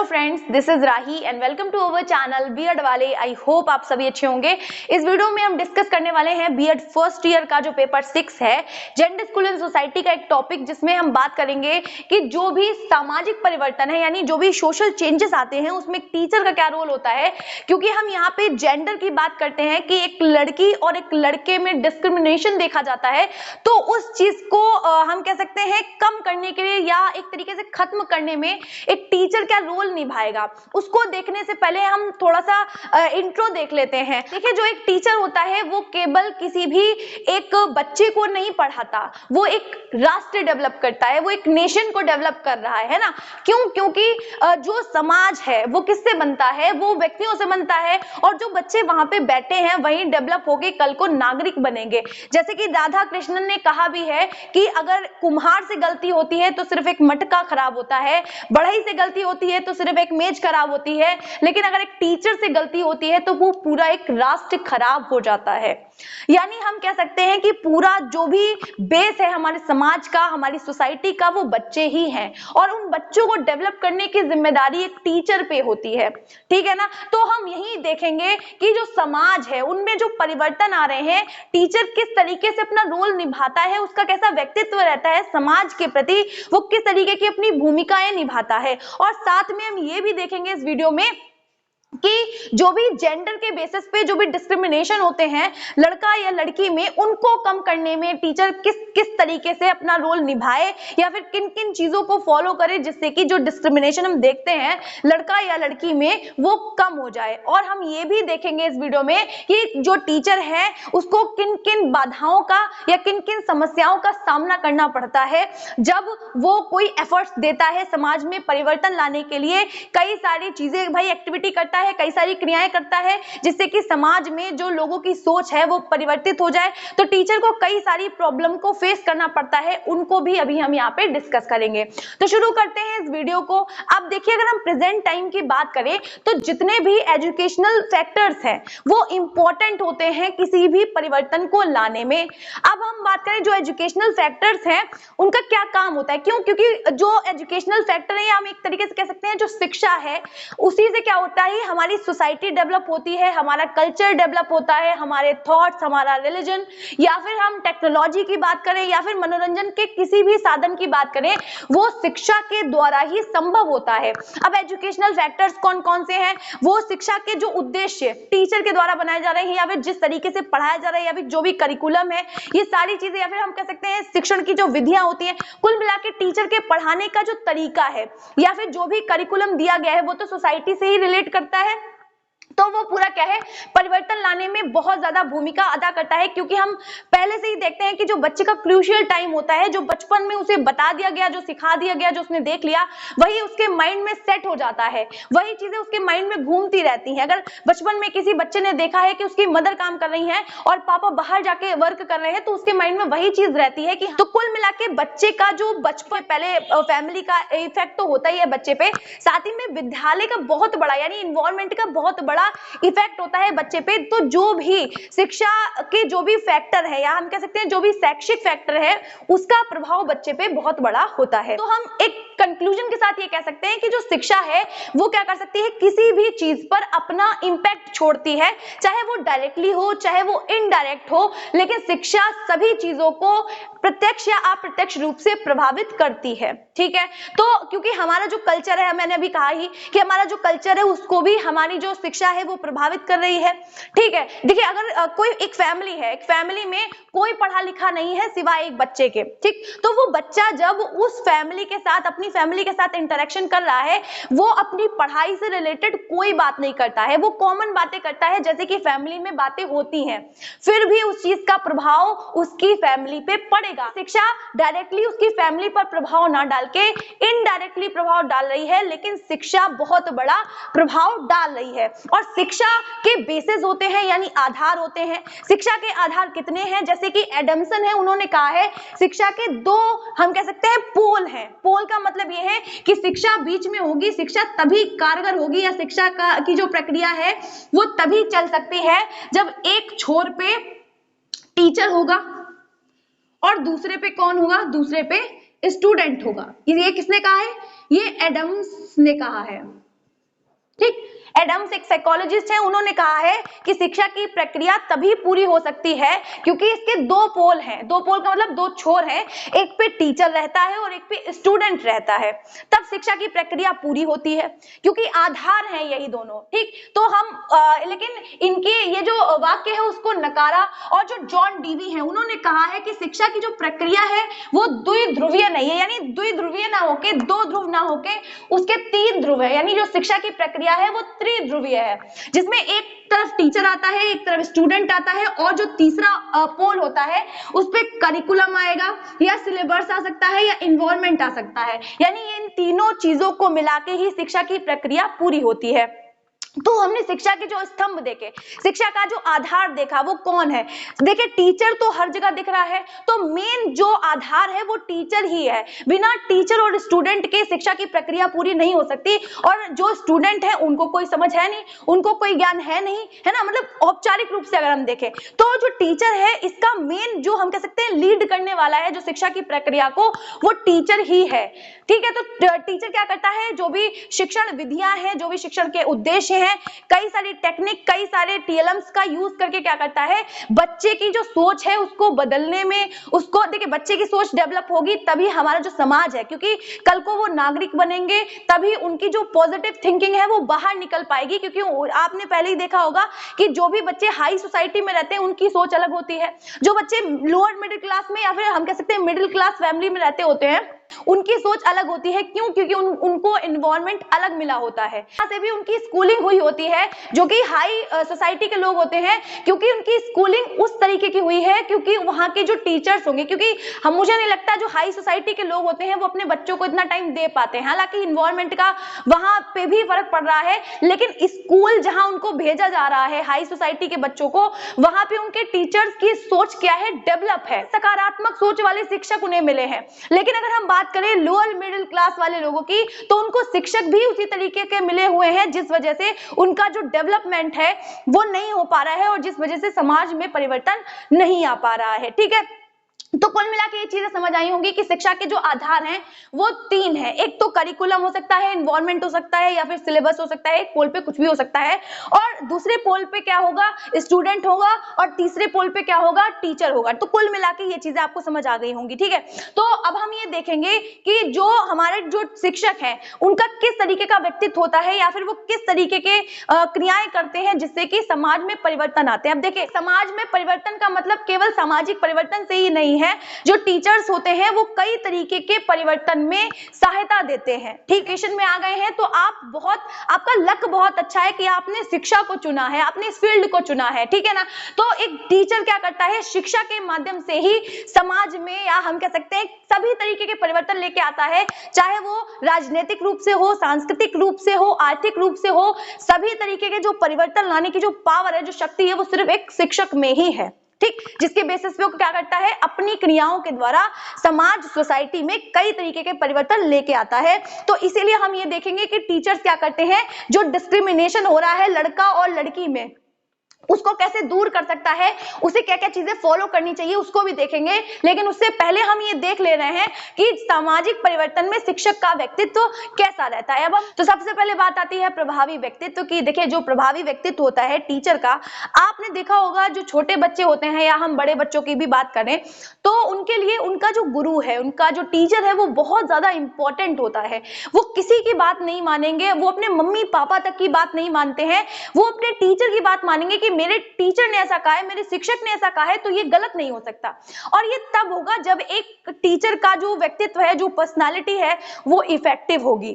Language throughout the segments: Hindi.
Friends, this is Rahi and welcome to our channel BEd वाले। आई होप आप सभी अच्छे होंगे। इस वीडियो में हम डिस्कस करने वाले हैं बीएड फर्स्ट ईयर का जो पेपर 6 है, जेंडर स्कूल एंड सोसाइटी का एक टॉपिक, जिसमें हम बात करेंगे कि जो भी सामाजिक परिवर्तन है यानी जो भी सोशल चेंजेस आते हैं उसमें टीचर का क्या रोल होता है। क्योंकि हम यहाँ पे जेंडर की बात करते हैं कि एक लड़की और एक लड़के में डिस्क्रिमिनेशन देखा जाता है, तो उस चीज को हम कह सकते हैं कम करने के लिए या एक तरीके से खत्म करने में एक टीचर क्या रोल निभाएगा, उसको देखने से पहले हम थोड़ा सा इंट्रो देख लेते हैं। देखिए, जो एक टीचर होता है वो केवल किसी भी एक बच्चे को नहीं पढ़ाता, वो एक राष्ट्र डेवलप करता है, वो एक नेशन को डेवलप कर रहा है ना। क्यों? क्योंकि जो समाज है वो किससे बनता है? वो व्यक्तियों से बनता है, और जो बच्चे वहां पे बैठे हैं वही डेवलप होके कल को नागरिक बनेंगे। जैसे कि राधा कृष्णन ने कहा भी है कि अगर कुम्हार से गलती होती है तो सिर्फ एक मटका खराब होता है, बढ़ई से गलती होती है तो सिर्फ एक मेज खराब होती है, लेकिन अगर एक टीचर से गलती होती है तो वो पूरा एक राष्ट्र खराब हो जाता है। यानी हम कह सकते हैं कि पूरा जो भी बेस है हमारे समाज का, हमारी सोसाइटी का, वो बच्चे ही हैं, और उन बच्चों को डेवलप करने की जिम्मेदारी एक टीचर पे होती है। ठीक है ना। तो हम यही देखेंगे कि जो समाज है उनमें जो परिवर्तन आ रहे हैं, टीचर किस तरीके से अपना रोल निभाता है, उसका कैसा व्यक्तित्व रहता है समाज के प्रति, वो किस तरीके की अपनी भूमिकाएं निभाता है। और साथ में हम ये भी देखेंगे इस वीडियो में कि जो भी जेंडर के बेसिस पे जो भी डिस्क्रिमिनेशन होते हैं लड़का या लड़की में, उनको कम करने में टीचर किस तरीके से अपना रोल निभाए या फिर किन किन चीजों को फॉलो करे, जिससे कि जो डिस्क्रिमिनेशन हम देखते हैं लड़का या लड़की में वो कम हो जाए। और हम ये भी देखेंगे इस वीडियो में कि जो टीचर है उसको किन किन बाधाओं का या किन किन समस्याओं का सामना करना पड़ता है जब वो कोई एफर्ट्स देता है समाज में परिवर्तन लाने के लिए। कई सारी चीजें भाई एक्टिविटी करता है, कई सारी क्रियाएं करता है, जिससे कि समाज में जो लोगों की सोच है वो परिवर्तित हो जाए। तो टीचर को कई सारी प्रॉब्लम को फेस करना पड़ता है, उनको भी अभी हम यहाँ पे डिस्कस करेंगे। तो शुरू करते हैं इस वीडियो को। अब देखिए, अगर हम प्रेजेंट टाइम की बात करें तो जितने भी एजुकेशनल फैक्टर्स हैं वो इंपॉर्टेंट होते हैं किसी भी परिवर्तन को लाने में। अब हम बात करें जो एजुकेशनल फैक्टर्स हैं उनका क्या काम होता है। क्यों? क्योंकि जो एजुकेशनल फैक्टर है, हम एक तरीके से कह सकते हैं जो शिक्षा है, उसी से क्या होता है, हमारी सोसाइटी डेवलप होती है, हमारा कल्चर डेवलप होता है, हमारे थॉट्स, हमारा रिलीजन, या फिर हम टेक्नोलॉजी की बात करें या फिर मनोरंजन के किसी भी साधन की बात करें, वो शिक्षा के द्वारा ही संभव होता है। अब एजुकेशनल फैक्टर्स कौन कौन से हैं? वो शिक्षा के जो उद्देश्य टीचर के द्वारा बनाए जा रहे हैं या फिर जिस तरीके से पढ़ाया जा रहा है या फिर जो भी करिकुलम है, ये सारी चीजें, या फिर हम कह सकते हैं शिक्षण की जो विधियां होती हैं, कुल मिला के टीचर के पढ़ाने का जो तरीका है या फिर जो भी करिकुलम दिया गया है वो तो सोसाइटी से ही रिलेट करता है, तो वो पूरा क्या है, परिवर्तन लाने में बहुत ज्यादा भूमिका अदा करता है। क्योंकि हम पहले से ही देखते हैं कि जो बच्चे का क्रूशियल टाइम होता है, जो बचपन में उसे बता दिया गया, जो सिखा दिया गया, जो उसने देख लिया, वही उसके माइंड में सेट हो जाता है, वही चीजें उसके माइंड में घूमती रहती हैं। अगर बचपन में किसी बच्चे ने देखा है कि उसकी मदर काम कर रही है और पापा बाहर जाके वर्क कर रहे हैं, तो उसके माइंड में वही चीज रहती है कि तो कुल मिला के बच्चे का जो बचपन, पहले फैमिली का इफेक्ट तो होता ही है बच्चे पे, साथ ही में विद्यालय का बहुत बड़ा यानी इन्वायरमेंट का बहुत बड़ा इफेक्ट होता है बच्चे पे। तो जो भी शिक्षा के जो भी फैक्टर है, या हम कह सकते हैं जो भी शैक्षिक फैक्टर है, उसका प्रभाव बच्चे पे बहुत बड़ा होता है। तो हम एक कंक्लूजन के साथ ये कह सकते हैं कि जो शिक्षा है वो क्या कर सकती है, किसी भी चीज पर अपना इंपैक्ट छोड़ती है, चाहे वो डायरेक्टली हो चाहे वो इनडायरेक्ट हो, लेकिन शिक्षा सभी चीजों को प्रत्यक्ष या अप्रत्यक्ष रूप से प्रभावित करती है। ठीक है। तो क्योंकि हमारा जो कल्चर है, मैंने अभी कहा ही कि हमारा जो कल्चर है उसको भी हमारी जो शिक्षा है वो प्रभावित कर रही है। ठीक है। देखिए, अगर कोई एक फैमिली है, एक फैमिली में कोई पढ़ा लिखा नहीं है सिवाय एक बच्चे के, ठीक, तो वो बच्चा जब उस फैमिली के साथ, अपनी फैमिली के साथ इंटरेक्शन कर रहा है, वो अपनी पढ़ाई से रिलेटेड कोई बात नहीं करता है, वो कॉमन बातें करता है जैसे कि फैमिली में बातें होती हैं, फिर भी उस चीज का प्रभाव उसकी फैमिली पे पड़ेगा। शिक्षा डायरेक्टली उसकी फैमिली पर प्रभाव ना डाल के इनडायरेक्टली प्रभाव डाल रही है, लेकिन शिक्षा बहुत बड़ा प्रभाव डाल रही है। और शिक्षा के बेसिस होते हैं यानी आधार होते हैं। शिक्षा के आधार कितने हैं? जैसे कि एडम्सन है, उन्होंने कहा है शिक्षा के दो, हम कह सकते हैं पोल हैं। पोल का मतलब यह है कि शिक्षा बीच में होगी, शिक्षा तभी कारगर होगी या शिक्षा की जो प्रक्रिया है वो तभी चल सकती है जब एक छोर पे टीचर होगा और दूसरे पे कौन होगा? दूसरे पे स्टूडेंट होगा। ये किसने कहा है? ये एडम्स ने कहा है। ठीक। एडम्स एक साइकोलॉजिस्ट हैं, उन्होंने कहा है कि शिक्षा की प्रक्रिया तभी पूरी हो सकती है क्योंकि इसके दो पोल हैं। दो पोल का मतलब दो छोर हैं, एक पे टीचर रहता है और एक पे स्टूडेंट रहता है, तब शिक्षा की प्रक्रिया पूरी होती है, क्योंकि आधार हैं यही दोनों। ठीक, तो हम लेकिन इनके ये जो वाक्य है उसको नकारा, और जो जॉन डीवी है उन्होंने कहा है कि शिक्षा की जो प्रक्रिया है वो द्विध्रुवीय नहीं है, यानी द्विध्रुवीय ना होके, दो ध्रुव ना होके उसके तीन ध्रुव है, यानी जो शिक्षा की प्रक्रिया है वो त्रिध्रुवीय है, जिसमें एक तरफ टीचर आता है, एक तरफ स्टूडेंट आता है, और जो तीसरा पोल होता है उस पे करिकुलम आएगा, या सिलेबस आ सकता है, या इन्वायरमेंट आ सकता है, यानी इन तीनों चीजों को मिला के ही शिक्षा की प्रक्रिया पूरी होती है। तो हमने शिक्षा के जो स्तंभ देखे, शिक्षा का जो आधार देखा, वो कौन है। देखिए टीचर तो हर जगह दिख रहा है, तो मेन जो आधार है वो टीचर ही है। बिना टीचर और स्टूडेंट के शिक्षा की प्रक्रिया पूरी नहीं हो सकती, और जो स्टूडेंट है उनको कोई समझ है नहीं, उनको कोई ज्ञान है नहीं, है ना, मतलब औपचारिक रूप से अगर हम देखें तो जो टीचर है इसका मेन जो हम कह सकते हैं लीड करने वाला है जो शिक्षा की प्रक्रिया को, वो टीचर ही है। ठीक है, तो टीचर क्या करता है, जो भी शिक्षण विधियां हैं, जो भी शिक्षण के उद्देश्य हैं, कई सारी टेक्निक, कई सारे टीएलएम्स का यूज करके क्या करता है, बच्चे की जो सोच है उसको बदलने में, उसको देखिए बच्चे की सोच डेवलप होगी तभी हमारा जो समाज है, क्योंकि कल को वो नागरिक बनेंगे तभी उनकी जो पॉजिटिव थिंकिंग है वो बाहर निकल पाएगी। क्योंकि आपने पहले ही देखा होगा कि जो भी बच्चे हाई सोसाइटी में रहते हैं उनकी सोच अलग होती है, जो बच्चे लोअर मिडिल क्लास में या फिर हम कह सकते हैं मिडिल क्लास फैमिली में रहते होते हैं उनकी सोच अलग होती है। क्यों? क्योंकि उनको एनवायरनमेंट अलग मिला होता है, यहाँ से भी उनकी स्कूलिंग हुई होती है। जो कि हाई सोसाइटी के लोग होते हैं, क्योंकि उनकी स्कूलिंग उस तरीके की हुई है, क्योंकि वहाँ के जो टीचर्स होंगे, क्योंकि मुझे नहीं लगता जो हाई सोसाइटी के लोग होते हैं वो अपने बच्चों को इतना टाइम दे पाते हैं। हालांकि इन्वायरमेंट का वहां पे भी फर्क पड़ रहा है, लेकिन स्कूल जहां उनको भेजा जा रहा है हाई सोसाइटी के बच्चों को, वहां पे उनके टीचर्स की सोच क्या है, डेवलप है, सकारात्मक सोच वाले शिक्षक उन्हें मिले हैं। लेकिन अगर हम बात करें लोअर मिडिल क्लास वाले लोगों की, तो उनको शिक्षक भी उसी तरीके के मिले हुए हैं, जिस वजह से उनका जो डेवलपमेंट है वो नहीं हो पा रहा है, और जिस वजह से समाज में परिवर्तन नहीं आ पा रहा है। ठीक है, तो कुल मिला के ये चीजें समझ आई होंगी कि शिक्षा के जो आधार हैं वो तीन हैं। एक तो करिकुलम हो सकता है, एनवायरनमेंट हो सकता है, या फिर सिलेबस हो सकता है, एक पोल पे कुछ भी हो सकता है, और दूसरे पोल पे क्या होगा, स्टूडेंट होगा, और तीसरे पोल पे क्या होगा, टीचर होगा। तो कुल मिला के ये चीजें आपको समझ आ गई होंगी। ठीक है, तो अब हम ये देखेंगे कि जो हमारे जो शिक्षक हैं उनका किस तरीके का व्यक्तित्व होता है, या फिर वो किस तरीके के क्रियाएं करते हैं जिससे कि समाज में परिवर्तन आते हैं। अब देखिए, समाज में परिवर्तन का मतलब केवल सामाजिक परिवर्तन से ही नहीं है, जो टीचर्स होते हैं वो कई तरीके के परिवर्तन में सहायता देते हैं। ठीक, क्वेश्चन में आ गए हैं तो आपका लक बहुत अच्छा है कि आपने शिक्षा को चुना है, आपने इस फील्ड को चुना है। ठीक है ना, तो एक टीचर क्या करता है, शिक्षा के माध्यम से ही समाज में, या हम कह सकते हैं सभी तरीके के परिवर्तन लेके आता है, चाहे वो राजनीतिक रूप से हो, सांस्कृतिक रूप से हो, आर्थिक रूप से हो, सभी तरीके के जो परिवर्तन लाने की जो पावर है, जो शक्ति है, वो सिर्फ एक शिक्षक में ही है। ठीक, जिसके बेसिस पे वो क्या करता है, अपनी क्रियाओं के द्वारा समाज, सोसाइटी में कई तरीके के परिवर्तन लेके आता है। तो इसीलिए हम ये देखेंगे कि टीचर्स क्या करते हैं, जो डिस्क्रिमिनेशन हो रहा है लड़का और लड़की में, उसको कैसे दूर कर सकता है, उसे क्या क्या चीजें फॉलो करनी चाहिए, उसको भी देखेंगे। लेकिन उससे पहले हम ये देख ले रहे हैं कि सामाजिक परिवर्तन में शिक्षक का व्यक्तित्व कैसा रहता है। अब हम तो सबसे पहले बात आती है प्रभावी व्यक्तित्व की। देखिए, जो प्रभावी व्यक्तित्व होता है टीचर का, आपने देखा होगा जो छोटे बच्चे होते हैं, या हम बड़े बच्चों की भी बात करें, तो उनके लिए उनका जो गुरु है, उनका जो टीचर है, वो बहुत ज्यादा इंपॉर्टेंट होता है। वो किसी की बात नहीं मानेंगे, वो अपने मम्मी पापा तक की बात नहीं मानते हैं, वो अपने टीचर की बात मानेंगे कि मेरे टीचर ने ऐसा कहा है, मेरे शिक्षक ने ऐसा कहा है, तो ये गलत नहीं हो सकता। और ये तब होगा जब एक टीचर का जो व्यक्तित्व है, जो पर्सनालिटी है, वो इफेक्टिव होगी।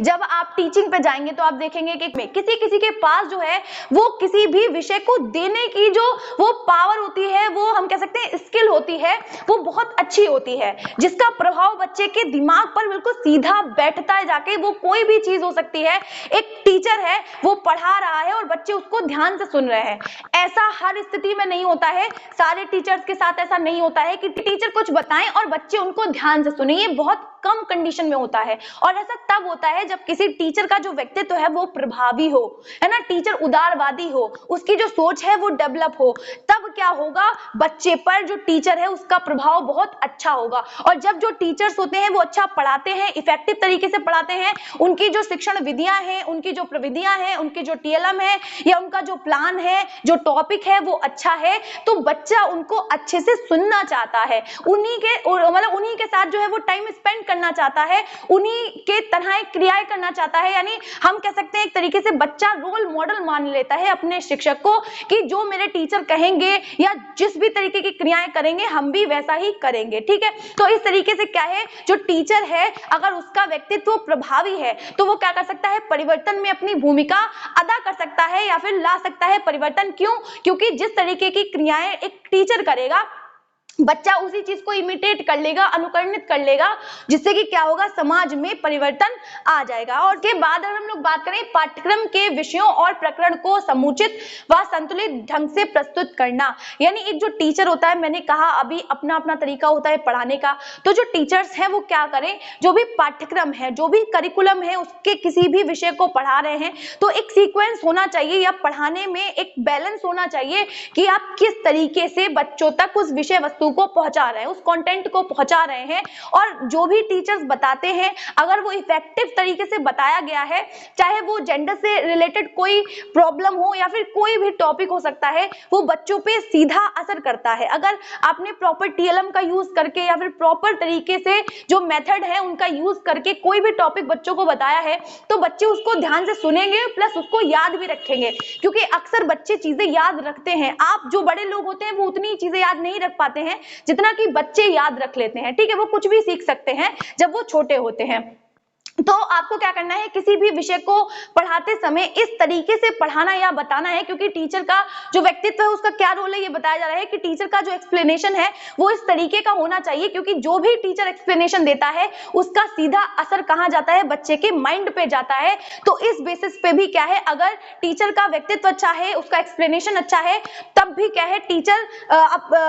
जब आप टीचिंग पे जाएंगे तो आप देखेंगे कि किसी के पास जो है वो किसी भी विषय को देने की जो वो पावर होती है, वो हम कह सकते हैं स्किल होती है, वो बहुत अच्छी होती है, जिसका प्रभाव बच्चे के दिमाग पर बिल्कुल सीधा बैठता है जाके। वो कोई भी चीज हो सकती है, एक टीचर है वो पढ़ा रहा है और बच्चे उसको ध्यान से सुन रहे हैं, है। ऐसा हर स्थिति में नहीं होता है, सारे टीचर्स के साथ ऐसा नहीं होता है कि टीचर कुछ बताएं और बच्चे उनको ध्यान से सुने, ये बहुत कम कंडीशन में होता है। और ऐसा तब होता है जब किसी टीचर का जो व्यक्तित्व है वो प्रभावी हो, है ना, टीचर उदारवादी हो, उसकी जो सोच है वो डेवलप हो, तब क्या होगा, बच्चे पर जो टीचर है उसका प्रभाव बहुत अच्छा होगा। और जब जो टीचर्स होते हैं वो अच्छा पढ़ाते हैं, इफेक्टिव तरीके से पढ़ाते हैं, उनकी जो शिक्षण विधियां हैं, उनकी जो प्रविधियां हैं, उनकी जो टीएलएम है या उनका जो प्लान है, जो टॉपिक है वो अच्छा है, तो बच्चा उनको अच्छे से सुनना चाहता है, उन्हीं के साथ जो है वो टाइम स्पेंड करना चाहता है, उन्हीं के तरह क्रियाएं करना चाहता है। यानी हम कह सकते हैं एक तरीके से बच्चा रोल मॉडल मान लेता है अपने शिक्षक को कि जो मेरे टीचर कहेंगे या जिस भी तरीके की क्रियाएं करेंगे हम भी वैसा ही करेंगे, ठीक है। तो इस तरीके से क्या है, जो टीचर है अगर उसका व्यक्तित्व प्रभावी है तो वो क्या कर सकता है, परिवर्तन में अपनी भूमिका अदा कर सकता है या फिर ला सकता है परिवर्तन। क्यों? क्योंकि जिस तरीके की क्रियाएं एक टीचर करेगा बच्चा उसी चीज को इमिटेट कर लेगा, अनुकरणित कर लेगा, जिससे कि क्या होगा, समाज में परिवर्तन आ जाएगा। और के बाद अगर हम लोग बात करें पाठ्यक्रम के विषयों और प्रकरण को समुचित व संतुलित ढंग से प्रस्तुत करना, यानी एक जो टीचर होता है, मैंने कहा अभी अपना अपना तरीका होता है पढ़ाने का, तो जो टीचर्स हैं वो क्या करें, जो भी पाठ्यक्रम है, जो भी करिकुलम है, उसके किसी भी विषय को पढ़ा रहे हैं तो एक सीक्वेंस होना चाहिए या पढ़ाने में एक बैलेंस होना चाहिए कि आप किस तरीके से बच्चों तक उस विषय वस्तु को पहुंचा रहे हैं, उस कंटेंट को पहुंचा रहे हैं। और जो भी टीचर्स बताते हैं अगर वो इफेक्टिव तरीके से बताया गया है, चाहे वो जेंडर से रिलेटेड कोई प्रॉब्लम हो या फिर कोई भी टॉपिक हो सकता है, वो बच्चों पे सीधा असर करता है। अगर आपने प्रॉपर टीएलएम का यूज करके या फिर प्रॉपर तरीके से जो मेथड है उनका यूज करके कोई भी टॉपिक बच्चों को बताया है तो बच्चे उसको ध्यान से सुनेंगे प्लस उसको याद भी रखेंगे, क्योंकि अक्सर बच्चे चीजें याद रखते हैं। आप जो बड़े लोग होते हैं वो उतनी चीजें याद नहीं रख पाते हैं जितना कि बच्चे याद रख लेते हैं, ठीक है। वो कुछ भी सीख सकते हैं जब वो छोटे होते हैं। तो आपको क्या करना है, किसी भी विषय को पढ़ाते समय इस तरीके से पढ़ाना या बताना है, क्योंकि टीचर का जो व्यक्तित्व है उसका क्या रोल है ये बताया जा रहा है कि टीचर का जो एक्सप्लेनेशन है वो इस तरीके का होना चाहिए, क्योंकि जो भी टीचर एक्सप्लेनेशन देता है उसका सीधा असर कहाँ जाता है, बच्चे के माइंड पे जाता है। तो इस बेसिस पे भी क्या है, अगर टीचर का व्यक्तित्व अच्छा है, उसका एक्सप्लेनेशन अच्छा है, तब भी क्या है टीचर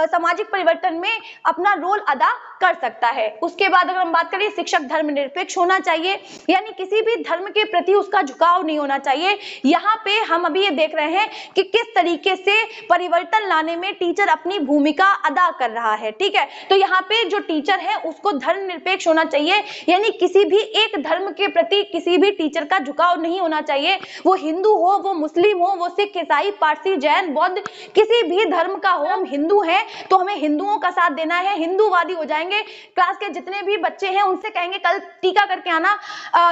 सामाजिक परिवर्तन में अपना रोल अदा कर सकता है। उसके बाद अगर हम बात करें, शिक्षक धर्मनिरपेक्ष होना चाहिए, यानी किसी भी धर्म के प्रति उसका झुकाव नहीं होना चाहिए। यहाँ पे हम अभी ये देख रहे हैं कि किस तरीके से परिवर्तन लाने में टीचर अपनी भूमिका अदा कर रहा है, ठीक है। तो यहाँ पे जो टीचर है उसको धर्मनिरपेक्ष होना चाहिए, यानी किसी भी एक धर्म के प्रति किसी भी टीचर का झुकाव नहीं होना चाहिए। वो हिंदू हो, वो मुस्लिम हो, वो सिख, ईसाई, पारसी, जैन, बौद्ध, किसी भी धर्म का हो, हम हिंदू हैं तो हमें हिंदुओं का साथ देना है, हिंदूवादी हो जाएंगे। क्लास के जितने भी बच्चे हैं उनसे कहेंगे कल टीका करके आना,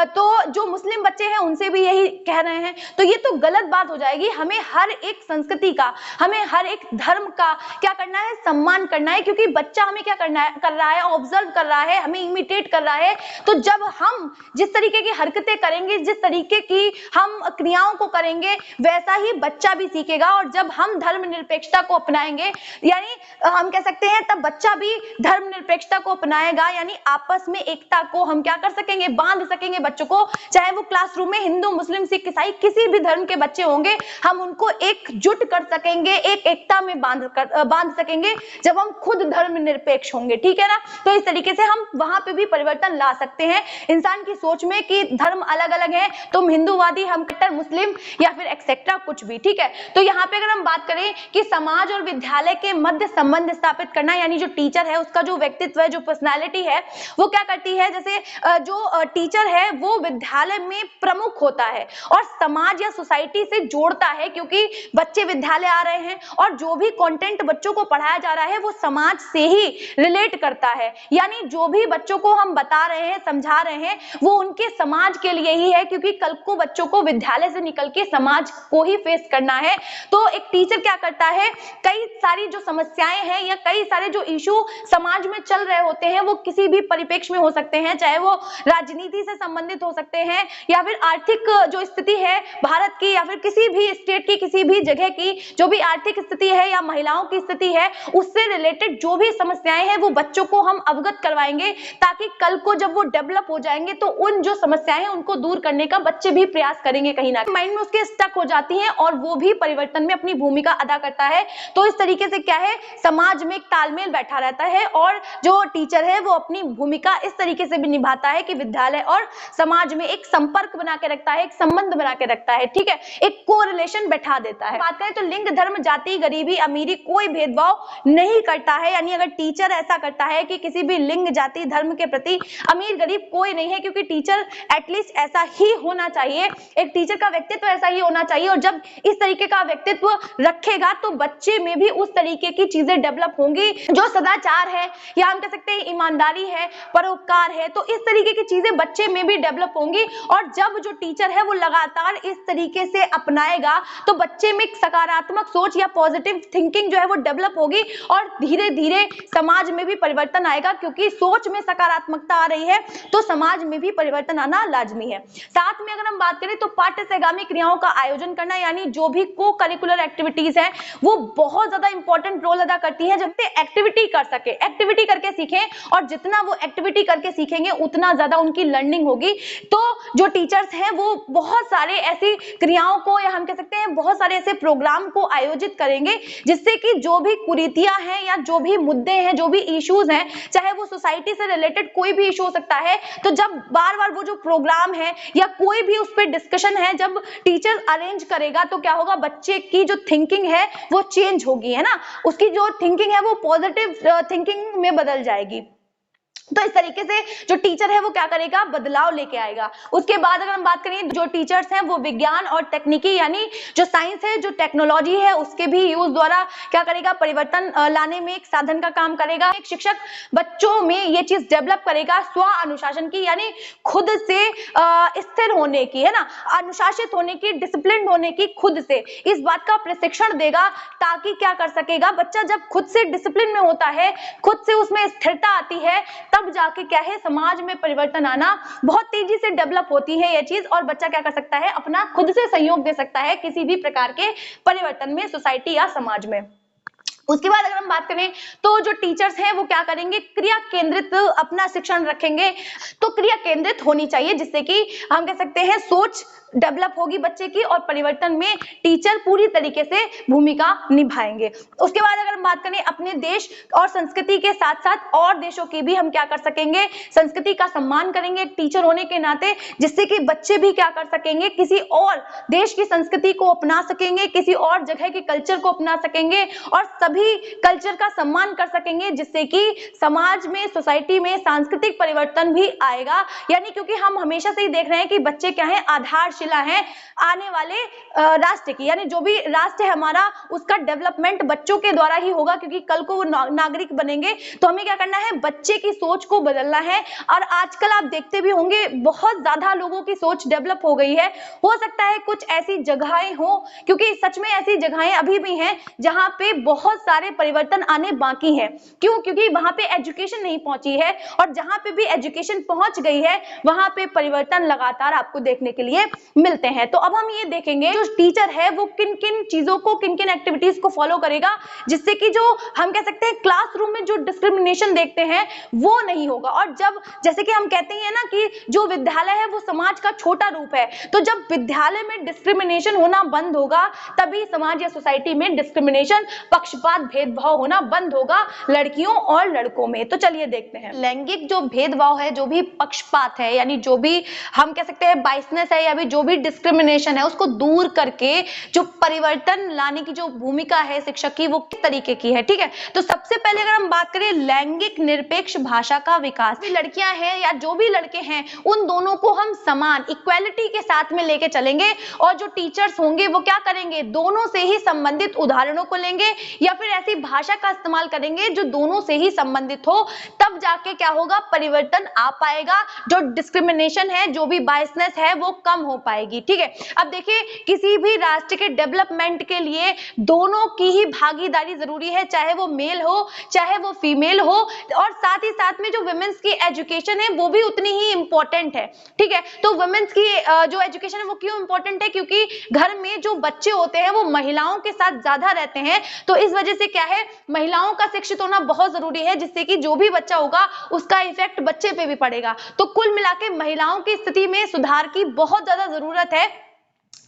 तो जो मुस्लिम बच्चे हैं उनसे भी यही कह रहे हैं, तो ये तो गलत बात हो जाएगी। हमें हर एक संस्कृति का, हमें हर एक धर्म का क्या करना है, सम्मान करना है, क्योंकि बच्चा हमें क्या करना है, कर रहा है, ऑब्जर्व कर रहा है, हमें इमिटेट कर रहा है। तो जब हम जिस तरीके की हरकतें करेंगे, जिस तरीके की हम क्रियाओं को करेंगे, वैसा ही बच्चा भी सीखेगा। और जब हम धर्मनिरपेक्षता को अपनाएंगे, यानी हम कह सकते हैं तब बच्चा भी धर्मनिरपेक्षता को अपनाएगा, यानी आपस में एकता को हम क्या कर सकेंगे, बांध सकेंगे बच्चों को। चाहे वो क्लासरूम में हिंदू, मुस्लिम, सिख, ईसाई किसी भी धर्म के बच्चे होंगे, हम उनको एकजुट कर सकेंगे, एक एकता में बांध सकेंगे जब हम खुद धर्मनिरपेक्ष होंगे, ठीक है ना। तो इस तरीके से हम वहां पे भी परिवर्तन ला सकते हैं इंसान की सोच में कि धर्म अलग अलग है, तुम हिंदूवादी, हम कट्टर मुस्लिम या फिर एक्सेट्रा कुछ भी, ठीक है। तो यहाँ पे अगर हम बात करें कि समाज और विद्यालय के मध्य संबंध स्थापित करना, यानी जो टीचर है उसका जो व्यक्तित्व है, जो पर्सनालिटी है, वो क्या करती है, जैसे जो टीचर है वो विद्यालय में प्रमुख होता है और समाज या सोसाइटी से जोड़ता है, क्योंकि बच्चे विद्यालय आ रहे हैं और जो भी कंटेंट बच्चों को पढ़ाया जा रहा है वो समाज से ही रिलेट करता है। यानी जो भी बच्चों को हम बता रहे हैं, समझा रहे हैं, वो उनके समाज के लिए ही है, क्योंकि कल को बच्चों को विद्यालय से निकल के समाज को ही फेस करना है। तो एक टीचर क्या करता है, कई सारी जो समस्याएं हैं या कई सारे जो इशू समाज में चल रहे होते हैं वो किसी भी परिप्रेक्ष्य में हो सकते हैं, चाहे वो राजनीति से संबंधित हो सकते हैं या फिर आर्थिक जो स्थिति है भारत की या फिर किसी भी स्टेट की, किसी भी जगह की जो भी आर्थिक स्थिति है या महिलाओं की स्थिति है, उससे रिलेटेड जो भी समस्याएं हैं वो बच्चों को हम अवगत करवाएंगे, ताकि कल को जब वो डेवलप हो जाएंगे तो उन जो समस्याएं हैं उनको दूर करने का बच्चे भी प्रयास करेंगे, कहीं ना कहीं माइंड में उसके स्टक हो जाती हैं और वो भी परिवर्तन में अपनी भूमिका अदा करता है। तो इस तरीके से क्या है, समाज में एक तालमेल बैठा रहता है और जो टीचर है वो अपनी भूमिका इस तरीके से भी निभाता है कि विद्यालय और समाज में एक संपर्क बना के रखता है, एक संबंध बना के रखता है, ठीक है, एक कोरिलेशन बैठा देता है। बात करें तो लिंग, धर्म, जाति, गरीबी, अमीरी कोई भेदभाव नहीं करता है, यानी अगर टीचर ऐसा करता है कि किसी भी लिंग, जाति, धर्म के प्रति अमीर गरीब कोई नहीं है, क्योंकि टीचर एटलीस्ट ऐसा ही होना चाहिए, एक टीचर का व्यक्तित्व ऐसा ही होना चाहिए। और जब इस तरीके का व्यक्तित्व रखेगा तो बच्चे में भी उस तरीके की चीजें डेवलप होंगी, जो सदाचार है या हम कह सकते हैं ईमानदारी है, परोपकार है, तो इस तरीके की चीजें बच्चे में भी डेवलप होंगी। और जब जो टीचर है वो लगातार इस तरीके से अपनाएगा तो बच्चे में एक सकारात्मक सोच या पॉजिटिव थिंकिंग जो है वो डेवलप होगी और धीरे धीरे समाज में भी परिवर्तन आएगा, क्योंकि सोच में सकारात्मकता आ रही है तो समाज में भी परिवर्तन आना लाजमी है। साथ में अगर हम बात करें तो पाठ्य सहगामी क्रियाओं का आयोजन करना, यानी जो भी को करिकुलर एक्टिविटीज है वो बहुत ज्यादा इंपॉर्टेंट रोल अदा करती है। जब से एक्टिविटी कर सके, एक्टिविटी करके सीखें, और जितना वो एक्टिविटी करके सीखेंगे उतना ज्यादा उनकी लर्निंग होगी। तो जो टीचर्स हैं वो बहुत सारे ऐसी क्रियाओं को या हम कह सकते हैं बहुत सारे ऐसे प्रोग्राम को आयोजित करेंगे जिससे कि जो भी कुरीतियां हैं या जो भी मुद्दे हैं, जो भी इश्यूज हैं, चाहे वो सोसाइटी से रिलेटेड कोई भी इशू हो सकता है, तो जब बार बार वो जो प्रोग्राम है या कोई भी उस पर डिस्कशन है जब टीचर अरेंज करेगा तो क्या होगा, बच्चे की जो थिंकिंग है वो चेंज होगी, है ना, उसकी जो थिंकिंग है वो पॉजिटिव थिंकिंग में बदल जाएगी। तो इस तरीके से जो टीचर है वो क्या करेगा, बदलाव लेके आएगा। उसके बाद अगर हम बात करें जो टीचर्स हैं वो विज्ञान और तकनीकी यानी जो साइंस है, जो टेक्नोलॉजी है उसके भी यूज द्वारा क्या करेगा, परिवर्तन लाने में एक साधन का काम करेगा। एक शिक्षक बच्चों में ये चीज डेवलप करेगा स्व अनुशासन की, यानी खुद से स्थिर होने की, है ना, अनुशासित होने की, डिसिप्लिन होने की, खुद से इस बात का प्रशिक्षण देगा, ताकि क्या कर सकेगा बच्चा, जब खुद से डिसिप्लिन में होता है, खुद से उसमें स्थिरता आती है, तब जाके क्या है समाज में परिवर्तन आना बहुत तेजी से डेवलप होती है ये चीज, और बच्चा क्या कर सकता है, अपना खुद से सहयोग दे सकता है किसी भी प्रकार के परिवर्तन में सोसाइटी या समाज में। उसके बाद अगर हम बात करें तो जो टीचर्स हैं वो क्या करेंगे, क्रिया केंद्रित अपना शिक्षण रखेंगे। तो क्रिया केंद्रित होनी चाहिए जिससे कि हम कह सकते हैं सोच डेवलप होगी बच्चे की और परिवर्तन में टीचर पूरी तरीके से भूमिका निभाएंगे। उसके बाद अगर हम बात करें अपने देश और संस्कृति के साथ साथ और देशों की भी हम क्या कर सकेंगे, संस्कृति का सम्मान करेंगे टीचर होने के नाते, जिससे कि बच्चे भी क्या कर सकेंगे, किसी और देश की संस्कृति को अपना सकेंगे, किसी और जगह के कल्चर को अपना सकेंगे और सभी कल्चर का सम्मान कर सकेंगे, जिससे कि समाज में, सोसाइटी में सांस्कृतिक परिवर्तन भी आएगा। यानी क्योंकि हम हमेशा से ही देख रहे हैं कि बच्चे क्या है, आधारशिला है आने वाले राष्ट्र की, यानी जो भी राष्ट्र है हमारा उसका डेवलपमेंट बच्चों के द्वारा ही होगा, क्योंकि कल को वो नागरिक बनेंगे। तो हमें क्या करना है, बच्चे की सोच को बदलना है। और आजकल आप देखते भी होंगे बहुत ज्यादा लोगों की सोच डेवलप हो गई है। हो सकता है कुछ ऐसी जगहें हो, क्योंकि सच में ऐसी जगहें अभी भी हैं जहां पे बहुत सारे परिवर्तन आने बाकी हैं। क्यों? क्योंकि वहां पे एजुकेशन नहीं पहुंची है, और जहां पे भी एजुकेशन पहुंच गई है वहां पे परिवर्तन लगातार आपको देखने के लिए मिलते हैं। तो अब हम ये देखेंगे जो टीचर है वो किन किन चीजों को, किन किन एक्टिविटीज को फॉलो करेगा, जिससे कि जो हम कह सकते हैं क्लासरूम में जो डिस्क्रिमिनेशन देखते हैं वो नहीं होगा। और जब जैसे कि हम कहते हैं ना कि जो विद्यालय है वो समाज का छोटा रूप है, तो जब विद्यालय में डिस्क्रिमिनेशन होना बंद होगा तभी समाज या सोसाइटी में डिस्क्रिमिनेशन, पक्षपात, भेदभाव होना बंद होगा लड़कियों और लड़कों में। तो चलिए देखते हैं, लैंगिक जो भेदभाव है, जो भी पक्षपात है, यानी जो भी हम कह सकते हैं बाइसनेस है या भी जो भी डिस्क्रिमिनेशन है, उसको दूर करके जो परिवर्तन लाने की जो भूमिका है शिक्षक की वो किस तरीके की है। ठीक है, तो सबसे पहले अगर हम बात करें लैंगिक निरपेक्ष भाषा का विकास, लड़कियां हैं या जो भी लड़के हैं उन दोनों को हम समान इक्वालिटी के साथ में लेके चलेंगे, और जो टीचर्स होंगे वो क्या करेंगे, दोनों से ही संबंधित उदाहरणों को लेंगे या फिर ऐसी भाषा का इस्तेमाल करेंगे जो दोनों से ही संबंधित हो, तब जाके क्या होगा, परिवर्तन आ पाएगा। जो डिस्क्रिमिनेशन है, जो भी बायसनेस है, वो कम हो पाएगी। ठीक है, अब देखिए किसी भी राष्ट्र के डेवलपमेंट के लिए दोनों की ही भागीदारी जरूरी है, चाहे वो मेल हो चाहे वो फीमेल हो, और साथ ही साथ में जो वुमेन्स की एजुकेशन है वो भी उतनी ही इंपॉर्टेंट है। ठीक है, तो वुमेन्स की जो एजुकेशन है वो क्यों इंपॉर्टेंट है, क्योंकि घर में जो बच्चे होते हैं वो महिलाओं के साथ ज्यादा रहते हैं, तो इस वजह से क्या है, महिलाओं का शिक्षित होना बहुत जरूरी है, जिससे कि जो भी बच्चा होगा उसका इफेक्ट बच्चे पे भी पड़ेगा। तो कुल मिला के महिलाओं की स्थिति में सुधार की बहुत ज्यादा जरूरत है।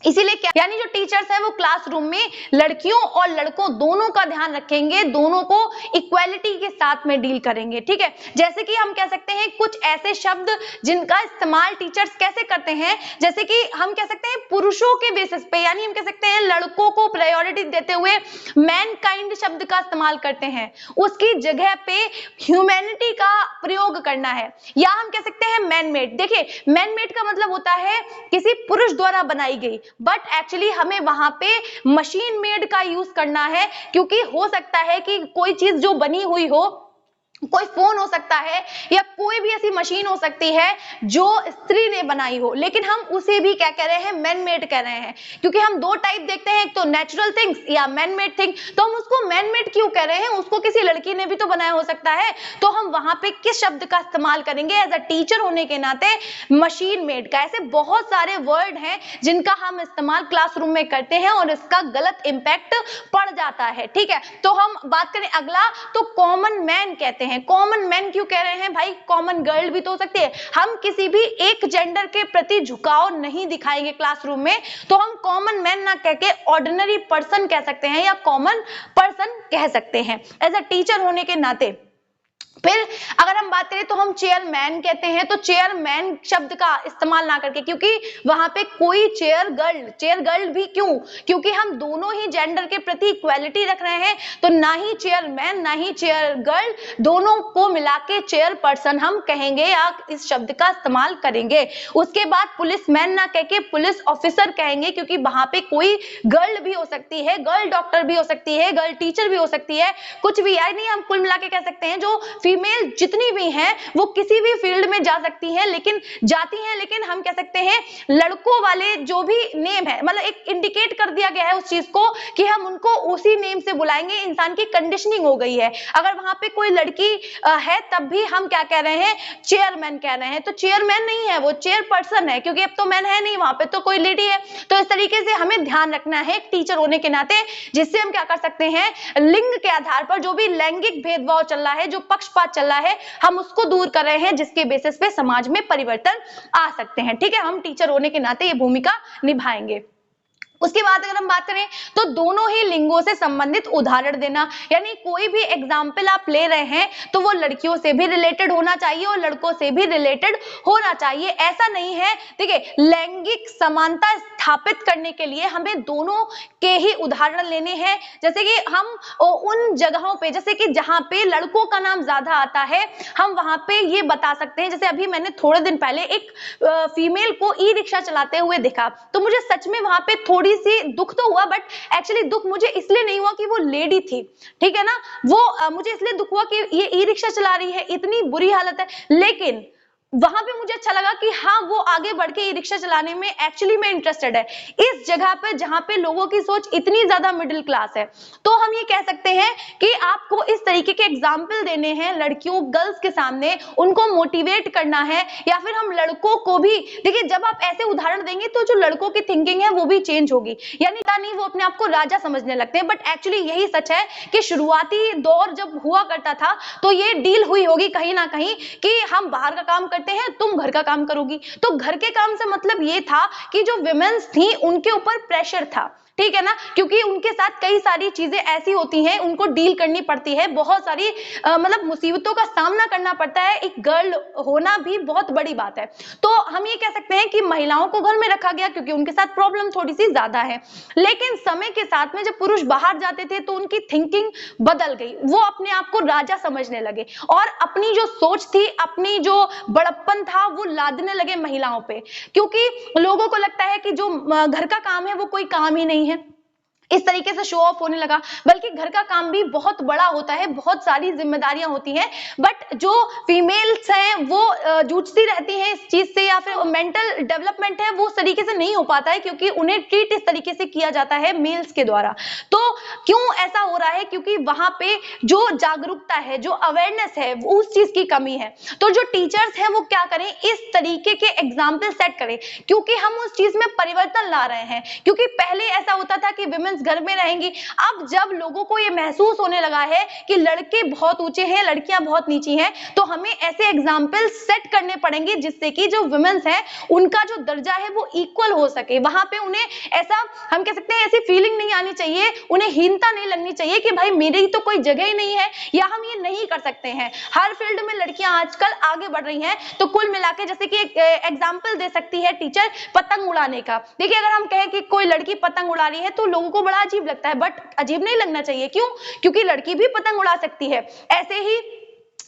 इसीलिए क्या, यानी जो टीचर्स हैं वो क्लासरूम में लड़कियों और लड़कों दोनों का ध्यान रखेंगे, दोनों को इक्वालिटी के साथ में डील करेंगे। ठीक है, जैसे कि हम कह सकते हैं कुछ ऐसे शब्द जिनका इस्तेमाल टीचर्स कैसे करते हैं, जैसे कि हम कह सकते हैं पुरुषों के बेसिस पे, यानी हम कह सकते हैं लड़कों को प्रायोरिटी देते हुए मैनकाइंड शब्द का इस्तेमाल करते हैं, उसकी जगह पे ह्यूमैनिटी का प्रयोग करना है, या हम कह सकते हैं मैनमेड। देखिए मैनमेड का मतलब होता है किसी पुरुष द्वारा बनाई गई, बट एक्चुअली हमें वहां पे मशीन मेड का यूज करना है, क्योंकि हो सकता है कि कोई चीज जो बनी हुई हो, कोई फोन हो सकता है या कोई भी ऐसी मशीन हो सकती है जो स्त्री ने बनाई हो, लेकिन हम उसे भी क्या कह रहे हैं, मैन मेड कह रहे हैं, क्योंकि हम दो टाइप देखते हैं, एक तो नेचुरल थिंग्स या मैन मेड थिंग। तो हम उसको मैन मेड क्यों कह रहे हैं, उसको किसी लड़की ने भी तो बनाया हो सकता है, तो हम वहां पे किस शब्द का इस्तेमाल करेंगे, एज अ टीचर होने के नाते मशीन मेड का। ऐसे बहुत सारे वर्ड हैं जिनका हम इस्तेमाल क्लासरूम में करते हैं और इसका गलत इंपैक्ट पड़ जाता है। ठीक है, तो हम बात करें अगला, तो कॉमन मैन कहते हैं। कॉमन मैन क्यों कह रहे हैं भाई, कॉमन गर्ल भी तो हो सकती है, हम किसी भी एक जेंडर के प्रति झुकाव नहीं दिखाएंगे क्लासरूम में, तो हम कॉमन मैन ना कह के ऑर्डिनरी पर्सन कह सकते हैं या कॉमन पर्सन कह सकते हैं एज अ टीचर होने के नाते। फिर अगर हम बात करें तो हम चेयरमैन कहते हैं, तो चेयरमैन शब्द का इस्तेमाल ना करके, क्योंकि वहां पे कोई चेयर गर्ल भी क्यों, क्योंकि हम दोनों ही जेंडर के प्रति इक्वालिटी रख रहे हैं, तो ना ही चेयरमैन ना ही चेयर गर्ल, दोनों को मिला के चेयर पर्सन हम कहेंगे या इस शब्द का इस्तेमाल करेंगे। उसके बाद पुलिस मैन ना कह के पुलिस ऑफिसर कहेंगे, क्योंकि वहां पे कोई गर्ल भी हो सकती है, गर्ल डॉक्टर भी हो सकती है, गर्ल टीचर भी हो सकती है, कुछ भी, यानी हम कुल मिला के कह सकते हैं जो फीमेल जितनी भी हैं वो किसी भी फील्ड में जा सकती हैं, लेकिन हम कह सकते हैं लड़कों वाले जो भी नेम है, मतलब एक इंडिकेट कर दिया गया है उस चीज को कि हम उनको उसी नेम से बुलाएंगे, इंसान की कंडीशनिंग हो गई है। अगर वहां पे कोई लड़की है तब भी हम क्या कह रहे हैं, चेयरमैन कह रहे हैं, तो चेयरमैन नहीं है, वो चेयरपर्सन है, क्योंकि अब तो मैन है नहीं, वहां पे तो कोई लेडी है। तो इस तरीके से हमें ध्यान रखना है एक टीचर होने के नाते, जिससे हम क्या कर सकते हैं, लिंग के आधार पर जो भी लैंगिक भेदभाव चल रहा है, जो पक्षपात चल रहा है, हम उसको दूर कर रहे हैं, जिसके बेसिस पे समाज में परिवर्तन आ सकते हैं। ठीक है, हम टीचर होने के नाते ये भूमिका निभाएंगे। उसके बाद अगर हम बात करें तो दोनों ही लिंगों से संबंधित उदाहरण देना, यानी कोई भी एग्जाम्पल आप ले रहे हैं तो वो लड़कियों से भी रिलेटेड होना चाहिए और लड़कों से भी रिलेटेड होना चाहिए। ऐसा नहीं है, देखिए लैंगिक समानता स्थापित करने के लिए हमें दोनों के ही उदाहरण लेने हैं। जैसे कि हम उन जगहों पे, जैसे कि जहां पे लड़कों का नाम ज्यादा आता है, हम वहां पे ये बता सकते हैं। जैसे अभी मैंने थोड़े दिन पहले एक फीमेल को ई रिक्शा चलाते हुए देखा, तो मुझे सच में वहां पे थोड़ी सी दुख तो हुआ, बट एक्चुअली दुख मुझे इसलिए नहीं हुआ कि वो लेडी थी, ठीक है ना, वो मुझे इसलिए दुख हुआ कि ये ई रिक्शा चला रही है, इतनी बुरी हालत है, लेकिन वहां पे मुझे अच्छा लगा कि हाँ वो आगे बढ़ के ई रिक्शा चलाने में एक्चुअली में इंटरेस्टेड है। इस जगह पे जहां पे लोगों की सोच इतनी ज्यादा मिडिल क्लास है, तो हम ये कह सकते हैं कि आपको इस तरीके के एग्जाम्पल देने हैं लड़कियों, गर्ल्स के सामने, उनको मोटिवेट करना है, या फिर हम लड़कों को भी, देखिए जब आप ऐसे उदाहरण देंगे तो जो लड़कों की थिंकिंग है वो भी चेंज होगी, यानी नहीं वो अपने आप को राजा समझने लगते हैं, बट एक्चुअली यही सच है कि शुरुआती दौर जब हुआ करता था तो ये डील हुई होगी कहीं ना कहीं कि हम बाहर का काम करते हैं, तुम घर का काम करोगी। तो घर के काम से मतलब ये था कि जो विमेन्स थी उनके ऊपर प्रेशर था, ठीक है ना, क्योंकि उनके साथ कई सारी चीजें ऐसी होती हैं, उनको डील करनी पड़ती है, बहुत सारी मतलब मुसीबतों का सामना करना पड़ता है। एक गर्ल होना भी बहुत बड़ी बात है। तो हम ये कह सकते हैं कि महिलाओं को घर में रखा गया क्योंकि उनके साथ प्रॉब्लम थोड़ी सी ज्यादा है, लेकिन समय के साथ में जब पुरुष बाहर जाते थे तो उनकी थिंकिंग बदल गई, वो अपने आप को राजा समझने लगे और अपनी जो सोच थी, अपनी जो बड़प्पन था वो लादने लगे महिलाओं पे, क्योंकि लोगों को लगता है कि जो घर का काम है वो कोई काम ही नहीं है, इस तरीके से शो ऑफ होने लगा। बल्कि घर का काम भी बहुत बड़ा होता है, बहुत सारी जिम्मेदारियां होती हैं, बट जो फीमेल्स हैं वो जूझती रहती हैं इस चीज से, या फिर मेंटल डेवलपमेंट है वो उस तरीके से नहीं हो पाता है, क्योंकि उन्हें ट्रीट इस तरीके से किया जाता है मेल्स के द्वारा। तो क्यों ऐसा हो रहा है? क्योंकि वहां पे जो जागरूकता है, जो अवेयरनेस है, उस चीज की कमी है। तो जो टीचर्स हैं वो क्या करें, इस तरीके के एग्जाम्पल सेट करें, क्योंकि हम उस चीज में परिवर्तन ला रहे हैं। क्योंकि पहले ऐसा होता था कि विमेन्स घर में रहेंगी, अब जब लोगों को ये महसूस होने लगा है कि लड़के बहुत ऊंचे हैं, लड़कियां बहुत नीची हैं, तो हमें ऐसे एग्जाम्पल सेट करने पड़ेंगे जिससे कि जो विमेन्स हैं उनका जो दर्जा है वो इक्वल हो सके। वहां पे उन्हें ऐसा, हम कह सकते हैं, ऐसी फीलिंग नहीं आनी चाहिए, उन्हें हीनता नहीं लगनी चाहिए कि भाई मेरी तो कोई जगह ही नहीं है या हम ये नहीं कर सकते हैं। हर फील्ड में लड़कियां आजकल आगे बढ़ रही हैं। तो कुल मिला के जैसे कि एक एग्जाम्पल दे सकती है टीचर पतंग उड़ाने का। देखिए, अगर हम कहें कि कोई लड़की पतंग उड़ा रही है तो लोगों को बड़ा अजीब लगता है, बट अजीब नहीं लगना चाहिए। क्यों? क्योंकि लड़की भी पतंग उड़ा सकती है। ऐसे ही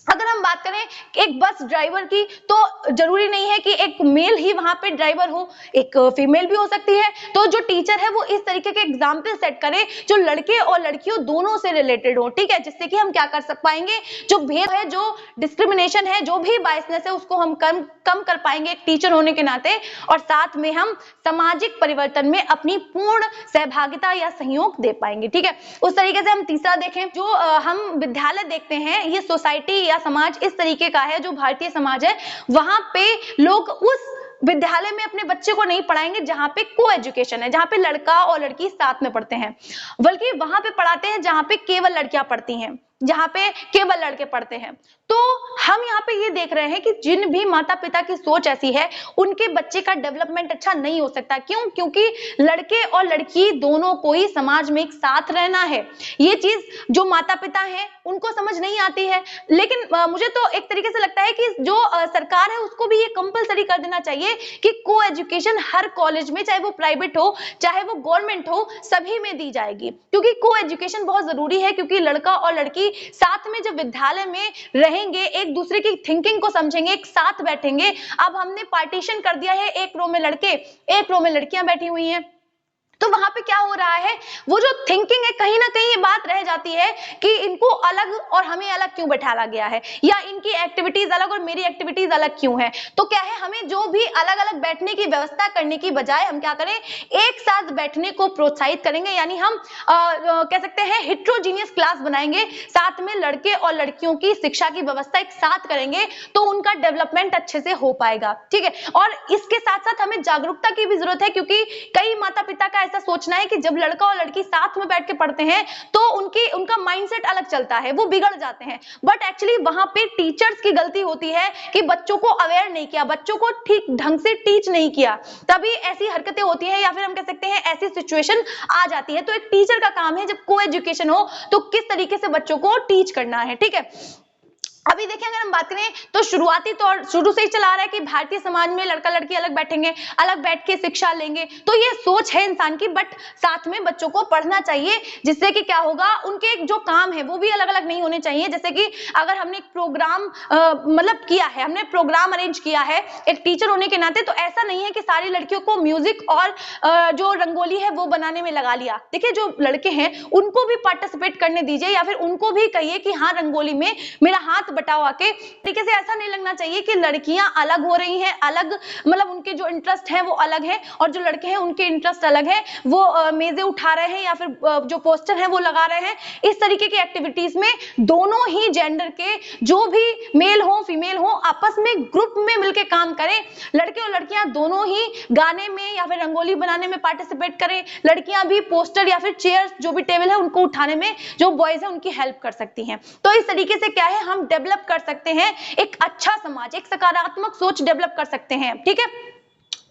अगर हम बात करें एक बस ड्राइवर की, तो जरूरी नहीं है कि एक मेल ही वहां पे ड्राइवर हो, एक फीमेल भी हो सकती है। तो जो टीचर है वो इस तरीके के एग्जाम्पल सेट करे जो लड़के और लड़कियों दोनों से रिलेटेड हो, ठीक है, जिससे कि हम क्या कर पाएंगे, जो भेद है, जो डिस्क्रिमिनेशन है, जो भी बायसनेस है, उसको हम कम कर पाएंगे एक टीचर होने के नाते। और साथ में हम सामाजिक परिवर्तन में अपनी पूर्ण सहभागिता या सहयोग दे पाएंगे, ठीक है। उस तरीके से हम तीसरा देखें, जो हम विद्यालय देखते हैं, ये सोसाइटी या समाज इस तरीके का है, जो भारतीय समाज है, वहां पे लोग उस विद्यालय में अपने बच्चे को नहीं पढ़ाएंगे जहां पे को एजुकेशन है, जहां पे लड़का और लड़की साथ में पढ़ते हैं, बल्कि वहां पे पढ़ाते हैं जहां पे केवल लड़कियां पढ़ती हैं, जहां पे केवल लड़के पढ़ते हैं। तो हम यहाँ पे ये देख रहे हैं कि जिन भी माता पिता की सोच ऐसी है, उनके बच्चे का डेवलपमेंट अच्छा नहीं हो सकता। क्यों? क्योंकि लड़के और लड़की दोनों को ही समाज में एक साथ रहना है। ये चीज जो माता पिता हैं उनको समझ नहीं आती है। लेकिन मुझे तो एक तरीके से लगता है कि जो सरकार है उसको भी ये कंपलसरी कर देना चाहिए कि को एजुकेशन हर कॉलेज में, चाहे वो प्राइवेट हो चाहे वो गवर्नमेंट हो, सभी में दी जाएगी। क्योंकि को एजुकेशन बहुत जरूरी है, क्योंकि लड़का और लड़की साथ में जब विद्यालय में रहेंगे, एक दूसरे की थिंकिंग को समझेंगे, एक साथ बैठेंगे। अब हमने पार्टीशन कर दिया है, एक रो में लड़के, एक रो में लड़कियां बैठी हुई हैं, तो वहां पे क्या हो रहा है, वो जो थिंकिंग है, कहीं ना कहीं ये बात रह जाती है कि इनको अलग और हमें अलग क्यों बैठाया गया है, या इनकी एक्टिविटीज अलग और मेरी एक्टिविटीज अलग क्यों है। तो क्या है, हमें जो भी अलग अलग बैठने की व्यवस्था करने की बजाय हम क्या करें, एक साथ बैठने को प्रोत्साहित करेंगे। यानी हम कह सकते हैं हिट्रोजीनियस क्लास बनाएंगे, साथ में लड़के और लड़कियों की शिक्षा की व्यवस्था एक साथ करेंगे, तो उनका डेवलपमेंट अच्छे से हो पाएगा, ठीक है। और इसके साथ साथ हमें जागरूकता की भी जरूरत है, क्योंकि कई माता पिता का ऐसा सोचना है कि जब लड़का और लड़की साथ में बैठ के पढ़ते हैं तो उनका माइंडसेट अलग चलता है, वो बिगड़ जाते हैं। बट एक्चुअली वहां पे टीचर्स की गलती होती है कि बच्चों को अवेयर नहीं किया, बच्चों को ठीक ढंग से टीच नहीं किया, तभी ऐसी हरकतें होती हैं, या फिर हम कह सकते हैं ऐसी सिचुएशन आ जाती है। तो एक टीचर का काम है, जब को एजुकेशन हो तो किस तरीके से बच्चों को टीच करना है, ठीक है। अभी देखिए, अगर हम बात करें तो शुरुआती तौर शुरू से ही चला आ रहा है कि भारतीय समाज में लड़का लड़की अलग बैठेंगे, अलग बैठ के शिक्षा लेंगे। तो ये सोच है इंसान की, बट साथ में बच्चों को पढ़ना चाहिए, जिससे कि क्या होगा, उनके जो काम है वो भी अलग अलग नहीं होने चाहिए। जैसे कि अगर हमने एक प्रोग्राम मतलब किया है, हमने प्रोग्राम अरेंज किया है एक टीचर होने के नाते, तो ऐसा नहीं है कि सारी लड़कियों को म्यूजिक और जो रंगोली है वो बनाने में लगा लिया। देखिए, जो लड़के हैं उनको भी पार्टिसिपेट करने दीजिए, या फिर उनको भी कहिए कि हाँ, रंगोली में मेरा हाथ बटाओ आके। तरीके से ऐसा नहीं लगना चाहिए कि लड़कियां अलग हो रही हैं, अलग मतलब उनके जो इंटरेस्ट है वो अलग है, और जो लड़के हैं उनके इंटरेस्ट अलग है, वो मेजें उठा रहे हैं या फिर जो पोस्टर है वो लगा रहे हैं। इस तरीके की एक्टिविटीज में दोनों ही जेंडर के, जो भी मेल हो फीमेल हो, आपस में ग्रुप में मिलकर काम करें। लड़के और लड़कियां दोनों ही गाने में या फिर रंगोली बनाने में पार्टिसिपेट करें। लड़कियां भी पोस्टर या फिर चेयर्स, जो भी टेबल है, उनको उठाने में जो बॉयज है उनकी हेल्प कर सकती हैं। तो इस तरीके से क्या है, हम डेवलप कर सकते हैं एक अच्छा समाज, एक सकारात्मक सोच डेवलप कर सकते हैं, ठीक है।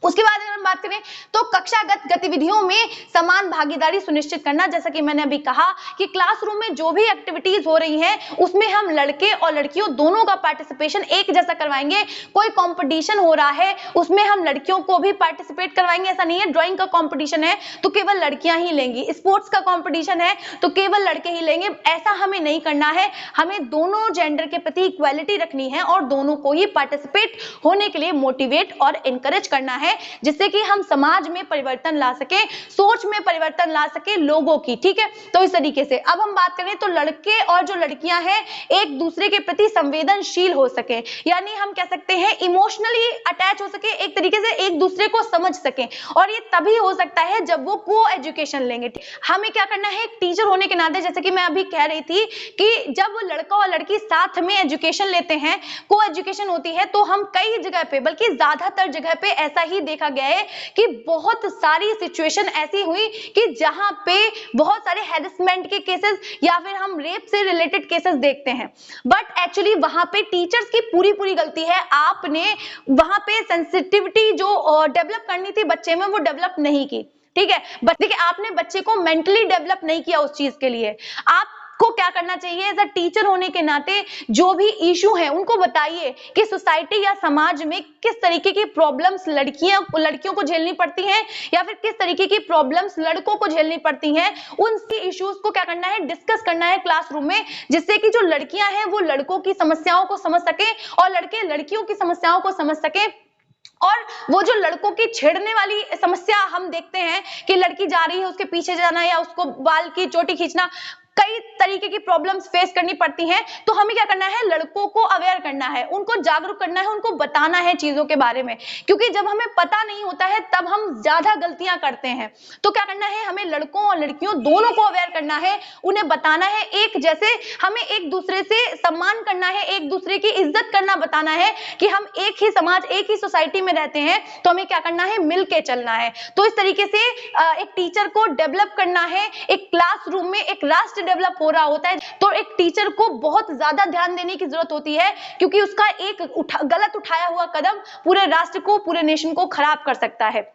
उसके बाद अगर हम बात करें तो कक्षागत गतिविधियों में समान भागीदारी सुनिश्चित करना। जैसा कि मैंने अभी कहा कि क्लासरूम में जो भी एक्टिविटीज हो रही हैं उसमें हम लड़के और लड़कियों दोनों का पार्टिसिपेशन एक जैसा करवाएंगे। कोई कंपटीशन हो रहा है उसमें हम लड़कियों को भी पार्टिसिपेट करवाएंगे। ऐसा नहीं है ड्राइंग का कंपटीशन है तो केवल लड़कियां ही लेंगी, स्पोर्ट्स का कंपटीशन है तो केवल लड़के ही लेंगे, ऐसा हमें नहीं करना है। हमें दोनों जेंडर के प्रति इक्वालिटी रखनी है और दोनों को ही पार्टिसिपेट होने के लिए मोटिवेट और एनकरेज करना है। है जिससे कि हम समाज में परिवर्तन ला सके, सोच में परिवर्तन ला सके लोगों की, ठीक है। तो इस तरीके से अब हम बात करें तो लड़के और जो लड़कियां हैं एक दूसरे के प्रति संवेदनशील हो सके, यानी हम कह सकते हैं इमोशनली अटैच हो सके, एक तरीके से एक दूसरे को समझ सके, और ये तभी हो सकता है जब वो को एजुकेशन लेंगे। हमें क्या करना है, एक टीचर होने के नाते, जैसे कि मैं अभी कह रही थी कि जब लड़का और लड़की साथ में एजुकेशन लेते हैं, को एजुकेशन होती है, तो हम कई जगह पे, बल्कि ज्यादातर जगह पे ऐसा ही देखा गया है कि बहुत सारी सिचुएशन ऐसी हुई कि जहां पे बहुत सारे हैरेसमेंट के केसेस या फिर हम रेप से रिलेटेड केसेस देखते हैं, बट एक्चुअली वहां पे टीचर्स की पूरी गलती है। आपने वहां पे सेंसिटिविटी जो डेवलप करनी थी बच्चे में वो डेवलप नहीं की, ठीक है। देखिए आपने बच्चे को मेंटली डेवलप नहीं किया उस चीज के लिए। आपको क्या करना चाहिए, एज अ टीचर होने के नाते जो भी इशू है उनको बताइए कि सोसाइटी या समाज में किस तरीके की प्रॉब्लम्स लड़कियों को झेलनी पड़ती हैं या फिर किस तरीके की प्रॉब्लम्स लड़कों को झेलनी पड़ती हैं। उन इश्यूज को क्या करना है, डिस्कस करना है क्लासरूम में, जिससे कि जो लड़कियां हैं वो लड़कों की समस्याओं को समझ सके और लड़के लड़कियों की समस्याओं को समझ सके। और वो जो लड़कों की छेड़ने वाली समस्या हम देखते हैं कि लड़की जा रही है उसके पीछे जाना या उसको बाल की चोटी खींचना, कई तरीके की प्रॉब्लम्स फेस करनी पड़ती हैं। तो हमें क्या करना है, लड़कों को अवेयर करना है, उनको जागरूक करना है, उनको बताना है चीजों के बारे में, क्योंकि जब हमें पता नहीं होता है तब हम ज्यादा गलतियां करते हैं। तो क्या करना है, हमें लड़कों और लड़कियों दोनों को अवेयर करना है, उन्हें बताना है, एक जैसे हमें एक दूसरे से सम्मान करना है, एक दूसरे की इज्जत करना, बताना है कि हम एक ही समाज एक ही सोसाइटी में रहते हैं, तो हमें क्या करना है, मिलके चलना है। तो इस तरीके से एक टीचर को डेवलप करना है। एक क्लासरूम में एक राष्ट्र डेवलप हो रहा होता है तो एक टीचर को बहुत ज्यादा ध्यान देने की जरूरत होती है, क्योंकि उसका एक गलत उठाया हुआ कदम पूरे राष्ट्र को, पूरे नेशन को खराब कर सकता है।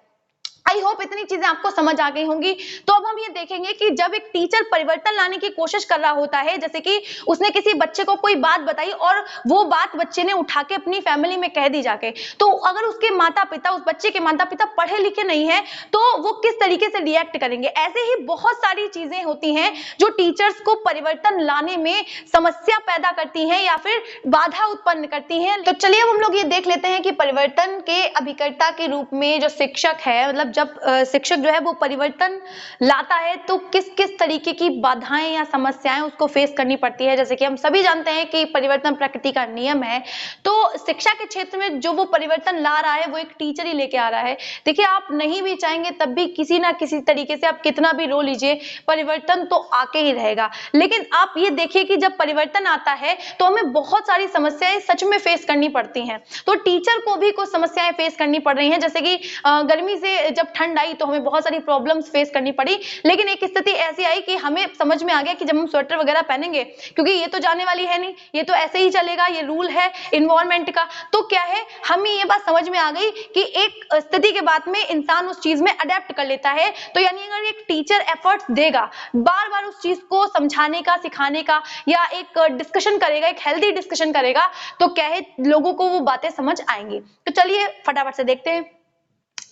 आई होप इतनी चीजें आपको समझ आ गई होंगी। तो अब हम ये देखेंगे कि जब एक टीचर परिवर्तन लाने की कोशिश कर रहा होता है, जैसे कि उसने किसी बच्चे को कोई बात बताई और वो बात बच्चे ने उठा के अपनी फैमिली में कह दी जाके, तो अगर उसके माता पिता, उस बच्चे के माता पिता पढ़े लिखे नहीं है तो वो किस तरीके से रिएक्ट करेंगे। ऐसे ही बहुत सारी चीजें होती हैं जो टीचर्स को परिवर्तन लाने में समस्या पैदा करती हैं या फिर बाधा उत्पन्न करती हैं। तो चलिए अब हम लोग ये देख लेते हैं कि परिवर्तन के अभिकर्ता के रूप में जो शिक्षक है, मतलब जब शिक्षक जो है वो परिवर्तन लाता है तो किस किस तरीके की बाधाएं या समस्याएं उसको फेस करनी पड़ती है। जैसे कि हम सभी जानते हैं कि परिवर्तन प्रकृति का नियम है, तो शिक्षा के क्षेत्र में जो वो परिवर्तन ला रहा है वो एक टीचर ही लेके आ रहा है। देखिए आप नहीं भी चाहेंगे तब भी किसी ना किसी तरीके से आप कितना भी रो लीजिए, परिवर्तन तो आके ही रहेगा। लेकिन आप ये देखिए कि जब परिवर्तन आता है तो हमें बहुत सारी समस्याएं सच में फेस करनी पड़ती हैं। तो टीचर को भी कुछ समस्याएं फेस करनी पड़ रही हैं, जैसे कि गर्मी से जब ठंड आई तो हमें बहुत सारी प्रॉब्लम्स फेस करनी पड़ी। लेकिन एक स्थिति ऐसी आई कि हमें समझ में आ गया कि जब हम स्वेटर वगैरह पहनेंगे, क्योंकि ये तो जाने वाली है नहीं, ये तो ऐसे ही चलेगा, ये रूल है इन्वायरमेंट का, तो क्या है हमें ये बात समझ में आ गई कि एक स्थिति के बाद में इंसान उस चीज में अडेप्ट कर लेता है। तो यानी अगर एक टीचर एफर्ट्स देगा, बार बार उस चीज को समझाने का, सिखाने का, या एक डिस्कशन करेगा, एक हेल्दी डिस्कशन करेगा, तो क्या है लोगों को वो बातें समझ आएंगी। तो चलिए फटाफट से देखते हैं।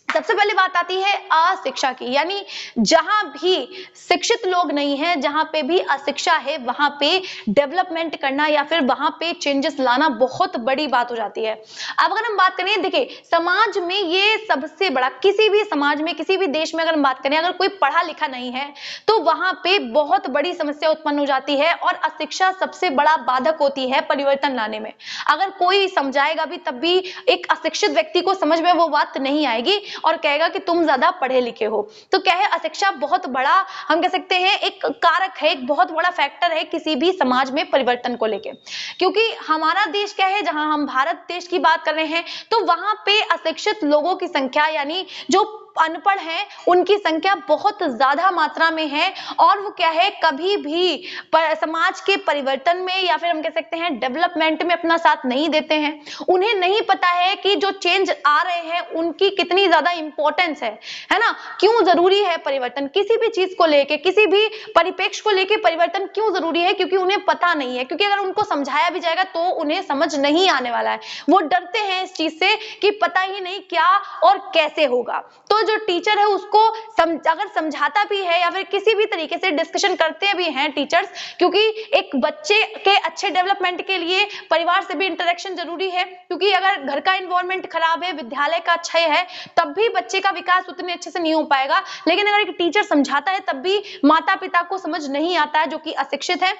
सबसे पहले बात आती है अशिक्षा की, यानी जहां भी शिक्षित लोग नहीं है, जहां पे भी अशिक्षा है, वहां पे डेवलपमेंट करना या फिर वहां पे चेंजेस लाना बहुत बड़ी बात हो जाती है। अब अगर हम बात करें, देखिए समाज में ये सबसे बड़ा, किसी भी समाज में, किसी भी देश में अगर हम बात करें, अगर कोई पढ़ा लिखा नहीं है तो वहां पे बहुत बड़ी समस्या उत्पन्न हो जाती है और अशिक्षा सबसे बड़ा बाधक होती है परिवर्तन लाने में। अगर कोई समझाएगा भी तब भी एक अशिक्षित व्यक्ति को समझ में वो बात नहीं आएगी और कहेगा कि तुम ज्यादा पढ़े लिखे हो। तो क्या है, अशिक्षा बहुत बड़ा, हम कह सकते हैं एक कारक है, एक बहुत बड़ा फैक्टर है किसी भी समाज में परिवर्तन को लेके। क्योंकि हमारा देश क्या है, जहां हम भारत देश की बात कर रहे हैं, तो वहां पे अशिक्षित लोगों की संख्या, यानी जो अनपढ़ हैं उनकी संख्या बहुत ज्यादा मात्रा में है, और वो क्या है, कभी भी समाज के परिवर्तन में या फिर हम कह सकते हैं डेवलपमेंट में अपना साथ नहीं देते हैं। उन्हें नहीं पता है कि जो चेंज आ रहे हैं उनकी कितनी ज्यादा इंपॉर्टेंस है ना, क्यों जरूरी है परिवर्तन, किसी भी चीज को लेके, किसी भी परिप्रेक्ष्य को लेके परिवर्तन क्यों जरूरी है, क्योंकि उन्हें पता नहीं है। क्योंकि अगर उनको समझाया भी जाएगा तो उन्हें समझ नहीं आने वाला है, वो डरते हैं इस चीज से कि पता ही नहीं क्या और कैसे होगा। तो जो टीचर है उसको अगर समझाता भी है या फिर किसी भी तरीके से डिस्कशन करते भी हैं टीचर्स, क्योंकि एक बच्चे के अच्छे डेवलपमेंट के लिए परिवार से भी इंटरेक्शन जरूरी है, क्योंकि अगर घर का एनवायरनमेंट खराब है, विद्यालय का अच्छा है, तब भी बच्चे का विकास उतने अच्छे से नहीं हो पाएगा। लेकिन अगर एक टीचर समझाता है तब भी माता पिता को समझ नहीं आता है, जो कि अशिक्षित है।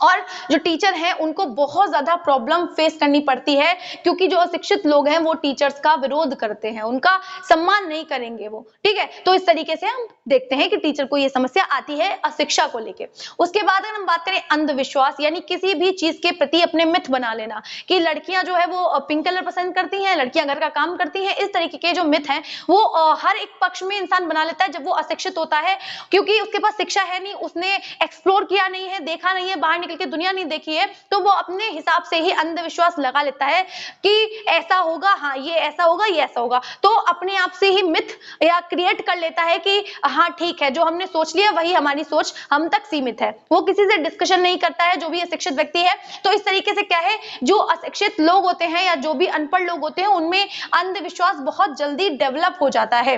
और जो टीचर हैं उनको बहुत ज्यादा प्रॉब्लम फेस करनी पड़ती है, क्योंकि जो अशिक्षित लोग हैं वो टीचर्स का विरोध करते हैं, उनका सम्मान नहीं करेंगे वो, ठीक है। तो इस तरीके से हम देखते हैं कि टीचर को ये समस्या आती है अशिक्षा को लेके। उसके बाद अगर हम बात करें अंधविश्वास, यानी किसी भी चीज के प्रति अपने मिथ बना लेना कि लड़कियां जो है वो पिंक कलर पसंद करती हैं, लड़कियां घर का काम करती हैं, इस तरीके के जो मिथ हैं वो हर एक पक्ष में इंसान बना लेता है जब वो अशिक्षित होता है, क्योंकि उसके पास शिक्षा है नहीं, उसने एक्सप्लोर किया नहीं है, देखा नहीं है, बाहर निकल के दुनिया नहीं देखी है, तो वो अपने हिसाब से ही अंधविश्वास लगा लेता है कि ऐसा होगा, हाँ ये ऐसा होगा, ये ऐसा होगा, तो अपने आप से ही मिथ या क्रिएट कर लेता है कि हाँ ठीक है, जो हमने सोच लिया वही हमारी सोच हम तक सीमित है। वो किसी से डिस्कशन नहीं करता है, जो भी अशिक्षित व्यक्ति है। तो इस तरीके से क्या है, जो अशिक्षित लोग होते हैं या जो भी अनपढ़ लोग होते हैं उनमें अंधविश्वास बहुत जल्दी डेवलप हो जाता है।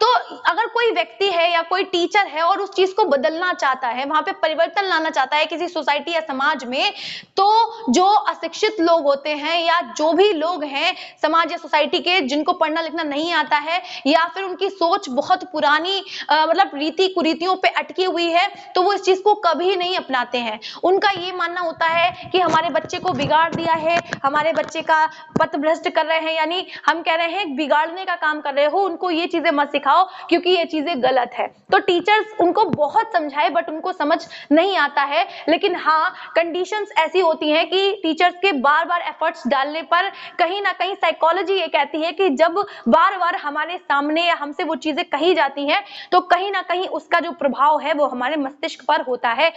तो अगर कोई व्यक्ति है या कोई टीचर है और उस चीज को बदलना चाहता है, वहां पे परिवर्तन लाना चाहता है किसी सोसाइटी या समाज में, तो जो अशिक्षित लोग होते हैं या जो भी लोग हैं समाज या सोसाइटी के जिनको पढ़ना लिखना नहीं आता है या फिर उनकी सोच बहुत पुरानी मतलब रीति कुरीतियों पे अटकी हुई है, तो वो इस चीज को कभी नहीं अपनाते हैं। उनका ये मानना होता है कि हमारे बच्चे को बिगाड़ दिया है, हमारे बच्चे का पथ भ्रष्ट कर रहे हैं, यानी हम कह रहे हैं बिगाड़ने का काम कर रहे हो, उनको ये चीजें मत सिखाओ क्योंकि ये चीजें गलत है। तो टीचर्स उनको बहुत समझाए बट उनको समझ नहीं आता है। लेकिन हाँ, कंडीशंस ऐसी होती हैं कि टीचर्स के बार बार एफर्ट्स डालने पर कहीं ना कहीं साइकोलॉजी ये कहती है कि जब बार बार हमारे सामने या हमसे वो चीजें कही जाती हैं तो कहीं ना कहीं उसका जो प्रभाव है वो हमारे मस्तिष्क पर होता है।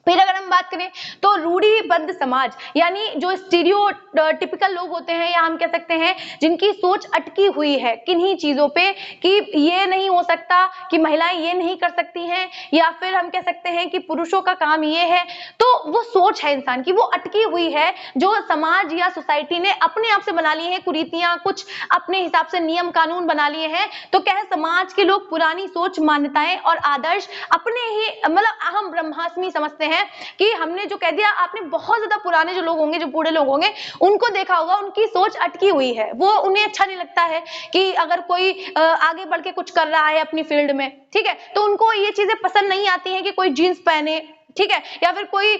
फिर अगर हम बात करें तो रूढ़िबद्ध समाज, यानी जो स्टीरियोटिपिकल लोग होते हैं या हम कह सकते हैं जिनकी सोच अटकी हुई है किन्हीं चीजों पे कि ये नहीं हो सकता, कि महिलाएं ये नहीं कर सकती हैं, या फिर हम कह सकते हैं कि पुरुषों का काम ये है, तो वो सोच है इंसान की वो अटकी हुई है, जो समाज या सोसाइटी ने अपने आप से बना ली है कुरीतियां, कुछ अपने हिसाब से नियम कानून बना लिए हैं। तो क्या है, समाज के लोग पुरानी सोच, मान्यताएं और आदर्श अपने ही मतलब अहम ब्रह्मास्मि समझते हैं कि हमने जो कह दिया, आपने बहुत ज्यादा पुराने जो लोग होंगे, जो बूढ़े लोग होंगे, उनको देखा होगा, उनकी सोच अटकी हुई है, वो उन्हें अच्छा नहीं लगता है कि अगर कोई आगे बढ़ के कुछ कर रहा है अपनी फील्ड में, ठीक है, तो उनको ये चीजें पसंद नहीं आती हैं कि कोई जीन्स पहने, ठीक है, या फिर कोई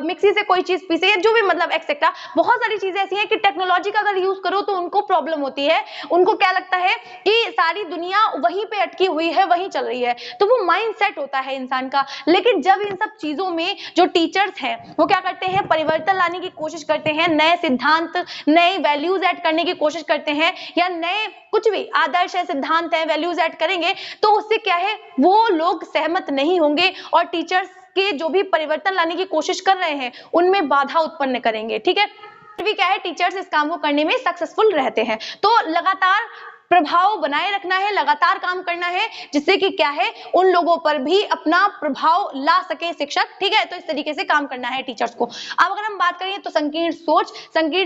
मिक्सी से कोई चीज पीसे, जो भी मतलब एक्सेट्रा बहुत सारी चीजें ऐसी हैं कि टेक्नोलॉजी का अगर यूज करो तो उनको प्रॉब्लम होती है। उनको क्या लगता है कि सारी दुनिया वहीं पे अटकी हुई है, वहीं चल रही है, तो वो माइंड सेट होता है इंसान का। लेकिन जब इन सब चीजों में जो टीचर्स हैं वो क्या करते हैं, परिवर्तन लाने की कोशिश करते हैं, नए सिद्धांत, नए वैल्यूज ऐड करने की कोशिश करते हैं, या नए कुछ भी आदर्श है, सिद्धांत है, वैल्यूज ऐड करेंगे, तो उससे क्या है, वो लोग सहमत नहीं होंगे और टीचर्स के जो भी परिवर्तन लाने की कोशिश कर रहे हैं उनमें बाधा उत्पन्न करेंगे, ठीक है। फिर भी क्या है, टीचर्स इस काम को करने में सक्सेसफुल रहते हैं। तो लगातार प्रभाव बनाए रखना है, लगातार काम करना है, जिससे कि क्या है, उन लोगों पर भी अपना प्रभाव ला सके शिक्षक, ठीक है। तो इस तरीके से काम करना है टीचर्स को। अब अगर हम बात करें तो संकीर्ण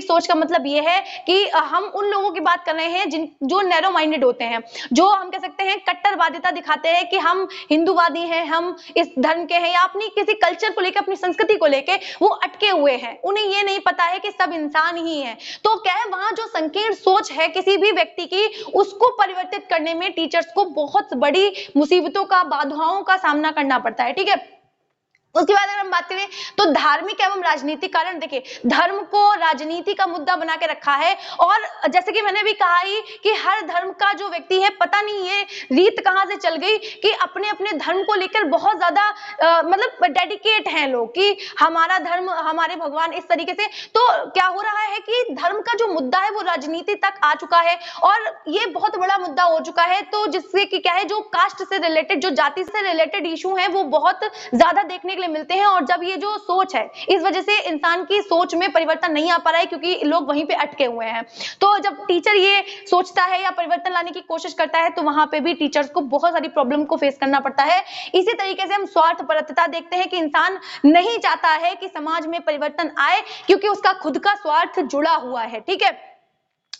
सोच का मतलब ये है कि हम उन लोगों की बात कर रहे हैं जो नैरो माइंडेड होते हैं, जो हम कह सकते हैं कट्टरवादिता दिखाते हैं कि हम हिंदूवादी हैं, हम इस धर्म के हैं, या अपनी किसी कल्चर को लेकर, अपनी संस्कृति को लेकर वो अटके हुए हैं, उन्हें ये नहीं पता है कि सब इंसान ही है। तो क्या है, वहां जो संकीर्ण सोच है किसी भी व्यक्ति की, उसको परिवर्तित करने में टीचर्स को बहुत बड़ी मुसीबतों का, बाधाओं का सामना करना पड़ता है, ठीक है। उसके बाद अगर हम बात करें तो धार्मिक एवं राजनीतिक कारण, देखिए धर्म को राजनीति का मुद्दा बना के रखा है, और जैसे कि मैंने भी कहा ही कि हर धर्म का जो व्यक्ति है, पता नहीं ये रीत कहां से चल गई कि अपने अपने धर्म को लेकर बहुत ज्यादा मतलब डेडिकेट हैं लोग कि हमारा धर्म, हमारे भगवान, इस तरीके से। तो क्या हो रहा है कि धर्म का जो मुद्दा है वो राजनीति तक आ चुका है और ये बहुत बड़ा मुद्दा हो चुका है। तो जिससे कि क्या है, जो कास्ट से रिलेटेड, जो जाति से रिलेटेड इशू है वो बहुत ज्यादा देखने के मिलते हैं। और जब ये जो सोच है, इस वजह से इंसान की सोच में परिवर्तन नहीं आ पा रहा है क्योंकि लोग वहीं पे अटके हुए हैं। तो जब टीचर ये सोचता है या परिवर्तन लाने की कोशिश करता है तो वहां पे भी टीचर्स को बहुत सारी प्रॉब्लम को फेस करना पड़ता है। इसी तरीके से हम स्वार्थपरता देखते हैं कि इंसान नहीं चाहता है कि समाज में परिवर्तन आए क्योंकि उसका खुद का स्वार्थ जुड़ा हुआ है, ठीक है।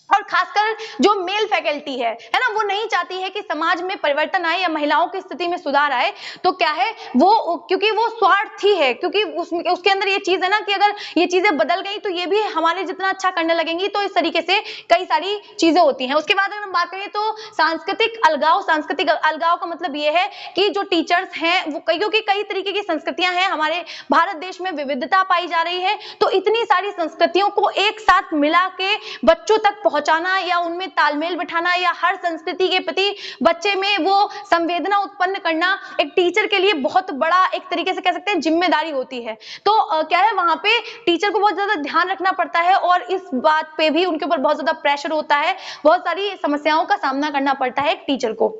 और खासकर जो मेल फैकल्टी है ना, वो नहीं चाहती है कि समाज में परिवर्तन आए या महिलाओं की स्थिति में सुधार आए। तो क्या है वो, क्योंकि वो स्वार्थी है, क्योंकि उसके अंदर ये चीज है ना कि अगर ये चीजें बदल गई तो ये भी हमारे जितना अच्छा करने लगेंगी। तो इस तरीके से कई सारी चीजें होती हैं। उसके बाद अगर हम बात करें तो सांस्कृतिक अलगाव का मतलब ये है कि जो टीचर्स हैं वो, क्योंकि कई तरीके की संस्कृतियां हैं, हमारे भारत देश में विविधता पाई जा रही है, तो इतनी सारी संस्कृतियों को एक साथ मिला के बच्चों तक पहुंचाना या उनमें तालमेल बिठाना या हर संस्कृति के प्रति बच्चे में वो संवेदना उत्पन्न करना एक टीचर के लिए बहुत बड़ा, एक तरीके से कह सकते हैं, जिम्मेदारी होती है। तो क्या है, वहां पे टीचर को बहुत ज्यादा ध्यान रखना पड़ता है और इस बात पे भी उनके ऊपर बहुत ज्यादा प्रेशर होता है, बहुत सारी समस्याओं का सामना करना पड़ता है एक टीचर को।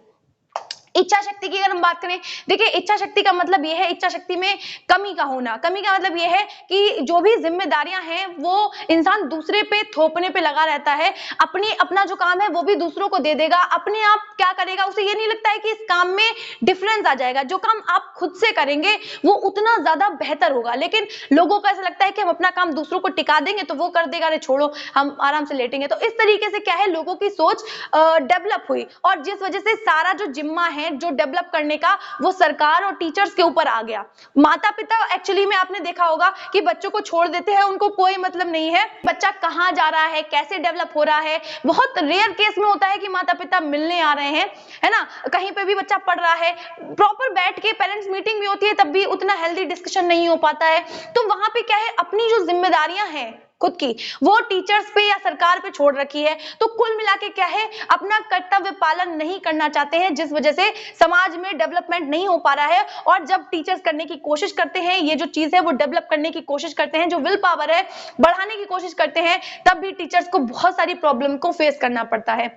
इच्छा शक्ति की अगर हम बात करें, देखिए इच्छा शक्ति का मतलब यह है, इच्छा शक्ति में कमी का होना। कमी का मतलब यह है कि जो भी जिम्मेदारियां हैं वो इंसान दूसरे पे थोपने पे लगा रहता है, अपना जो काम है वो भी दूसरों को दे देगा, अपने आप क्या करेगा, उसे ये नहीं लगता है कि इस काम में डिफरेंस आ जाएगा। जो काम आप खुद से करेंगे वो उतना ज्यादा बेहतर होगा, लेकिन लोगों को ऐसा लगता है कि हम अपना काम दूसरों को टिका देंगे तो वो कर देगा, अरे छोड़ो हम आराम से लेटेंगे। तो इस तरीके से क्या है, लोगों की सोच डेवलप हुई और जिस वजह से सारा जो जिम्मा है जो डेवलप करने का वो सरकार और टीचर्स के ऊपर आ गया। माता पिता एक्चुअली में आपने देखा होगा कि बच्चों को छोड़ देते हैं, उनको कोई मतलब नहीं है बच्चा कहां जा रहा है, कैसे डेवलप हो रहा है। बहुत रेयर केस में होता है कि माता पिता मिलने आ रहे हैं, है ना, कहीं पे भी बच्चा पढ़ रहा है, प्रॉपर बैठ के पेरेंट्स मीटिंग भी होती है तब भी उतना हेल्दी डिस्कशन नहीं हो पाता है। तो वहां पे क्या है, अपनी जो जिम्मेदारियां हैं खुद की वो टीचर्स पे या सरकार पे छोड़ रखी है। तो कुल मिला के क्या है, अपना कर्तव्य पालन नहीं करना चाहते हैं, जिस वजह से समाज में डेवलपमेंट नहीं हो पा रहा है। और जब टीचर्स करने की कोशिश करते हैं, ये जो चीज है वो डेवलप करने की कोशिश करते हैं, जो विल पावर है बढ़ाने की कोशिश करते हैं, तब भी टीचर्स को बहुत सारी प्रॉब्लम को फेस करना पड़ता है।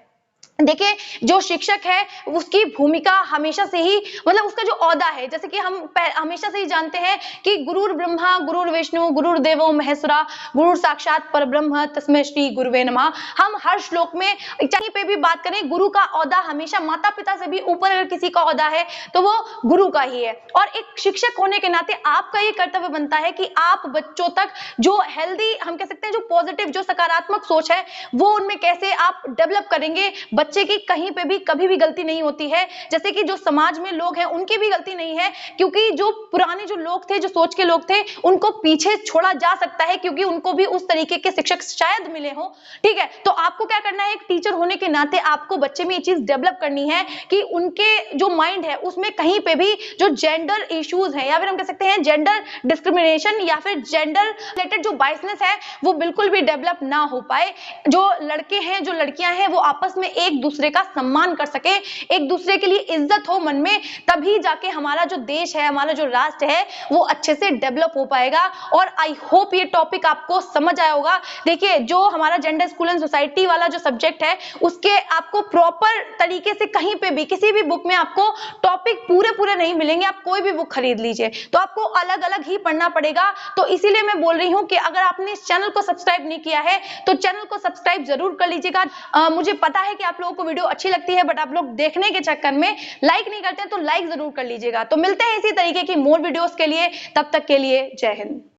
देखिए जो शिक्षक है उसकी भूमिका हमेशा से ही, मतलब उसका जो औहदा है, जैसे कि हम हमेशा से ही जानते हैं कि गुरुर ब्रह्मा गुरुर विष्णु गुरुर देवो महेश्वरा गुरुर साक्षात परब्रह्म तस्मै श्री गुरुवे नमः। हम हर श्लोक में कहीं पे भी बात करें, गुरु का औहदा हमेशा माता पिता से भी ऊपर अगर किसी का औहदा है तो वो गुरु का ही है। और एक शिक्षक होने के नाते आपका ये कर्तव्य बनता है कि आप बच्चों तक जो हेल्दी, हम कह सकते हैं जो पॉजिटिव, जो सकारात्मक सोच है वो उनमें कैसे आप डेवलप करेंगे। बच्चे की कहीं पे भी कभी भी गलती नहीं होती है, जैसे कि जो समाज में लोग हैं उनकी भी गलती नहीं है, क्योंकि जो पुराने जो लोग थे, जो सोच के लोग थे, उनको पीछे छोड़ा जा सकता है क्योंकि उनको भी उस तरीके के शिक्षक शायद मिले हो। ठीक है, तो आपको क्या करना है, एक टीचर होने के नाते आपको बच्चे में ये चीज डेवलप करनी है कि उनके जो माइंड है उसमें कहीं पे भी जो जेंडर इश्यूज है या फिर हम कह सकते हैं जेंडर डिस्क्रिमिनेशन या फिर जेंडर रिलेटेड जो बायसनेस है वो बिल्कुल भी डेवलप ना हो पाए। जो लड़के हैं, जो लड़कियां हैं, वो आपस में एक दूसरे का सम्मान कर सके, एक दूसरे के लिए इज्जत हो मन में, तभी जाके हमारा जो देश है, हमारा जो राष्ट्र है वो अच्छे से डेवलप हो पाएगा। और आई होप ये टॉपिक आपको समझ आया होगा। देखिए जो हमारा जेंडर स्कूल एंड सोसाइटी वाला जो सब्जेक्ट है उसके आपको प्रॉपर तरीके से कहीं पे भी किसी भी बुक में आपको टॉपिक पूरे नहीं मिलेंगे। आप कोई भी बुक खरीद लीजिए तो आपको अलग अलग ही पढ़ना पड़ेगा। तो इसीलिए मैं बोल रही हूँ कि अगर आपने इस चैनल को सब्सक्राइब नहीं किया है तो चैनल को सब्सक्राइब जरूर कर लीजिएगा। मुझे पता है कि आप लोगों को वीडियो अच्छी लगती है बट आप लोग देखने के चक्कर में लाइक नहीं करते, तो लाइक जरूर कर लीजिएगा। तो मिलते हैं इसी तरीके की मोर वीडियोस के लिए, तब तक के लिए जय हिंद।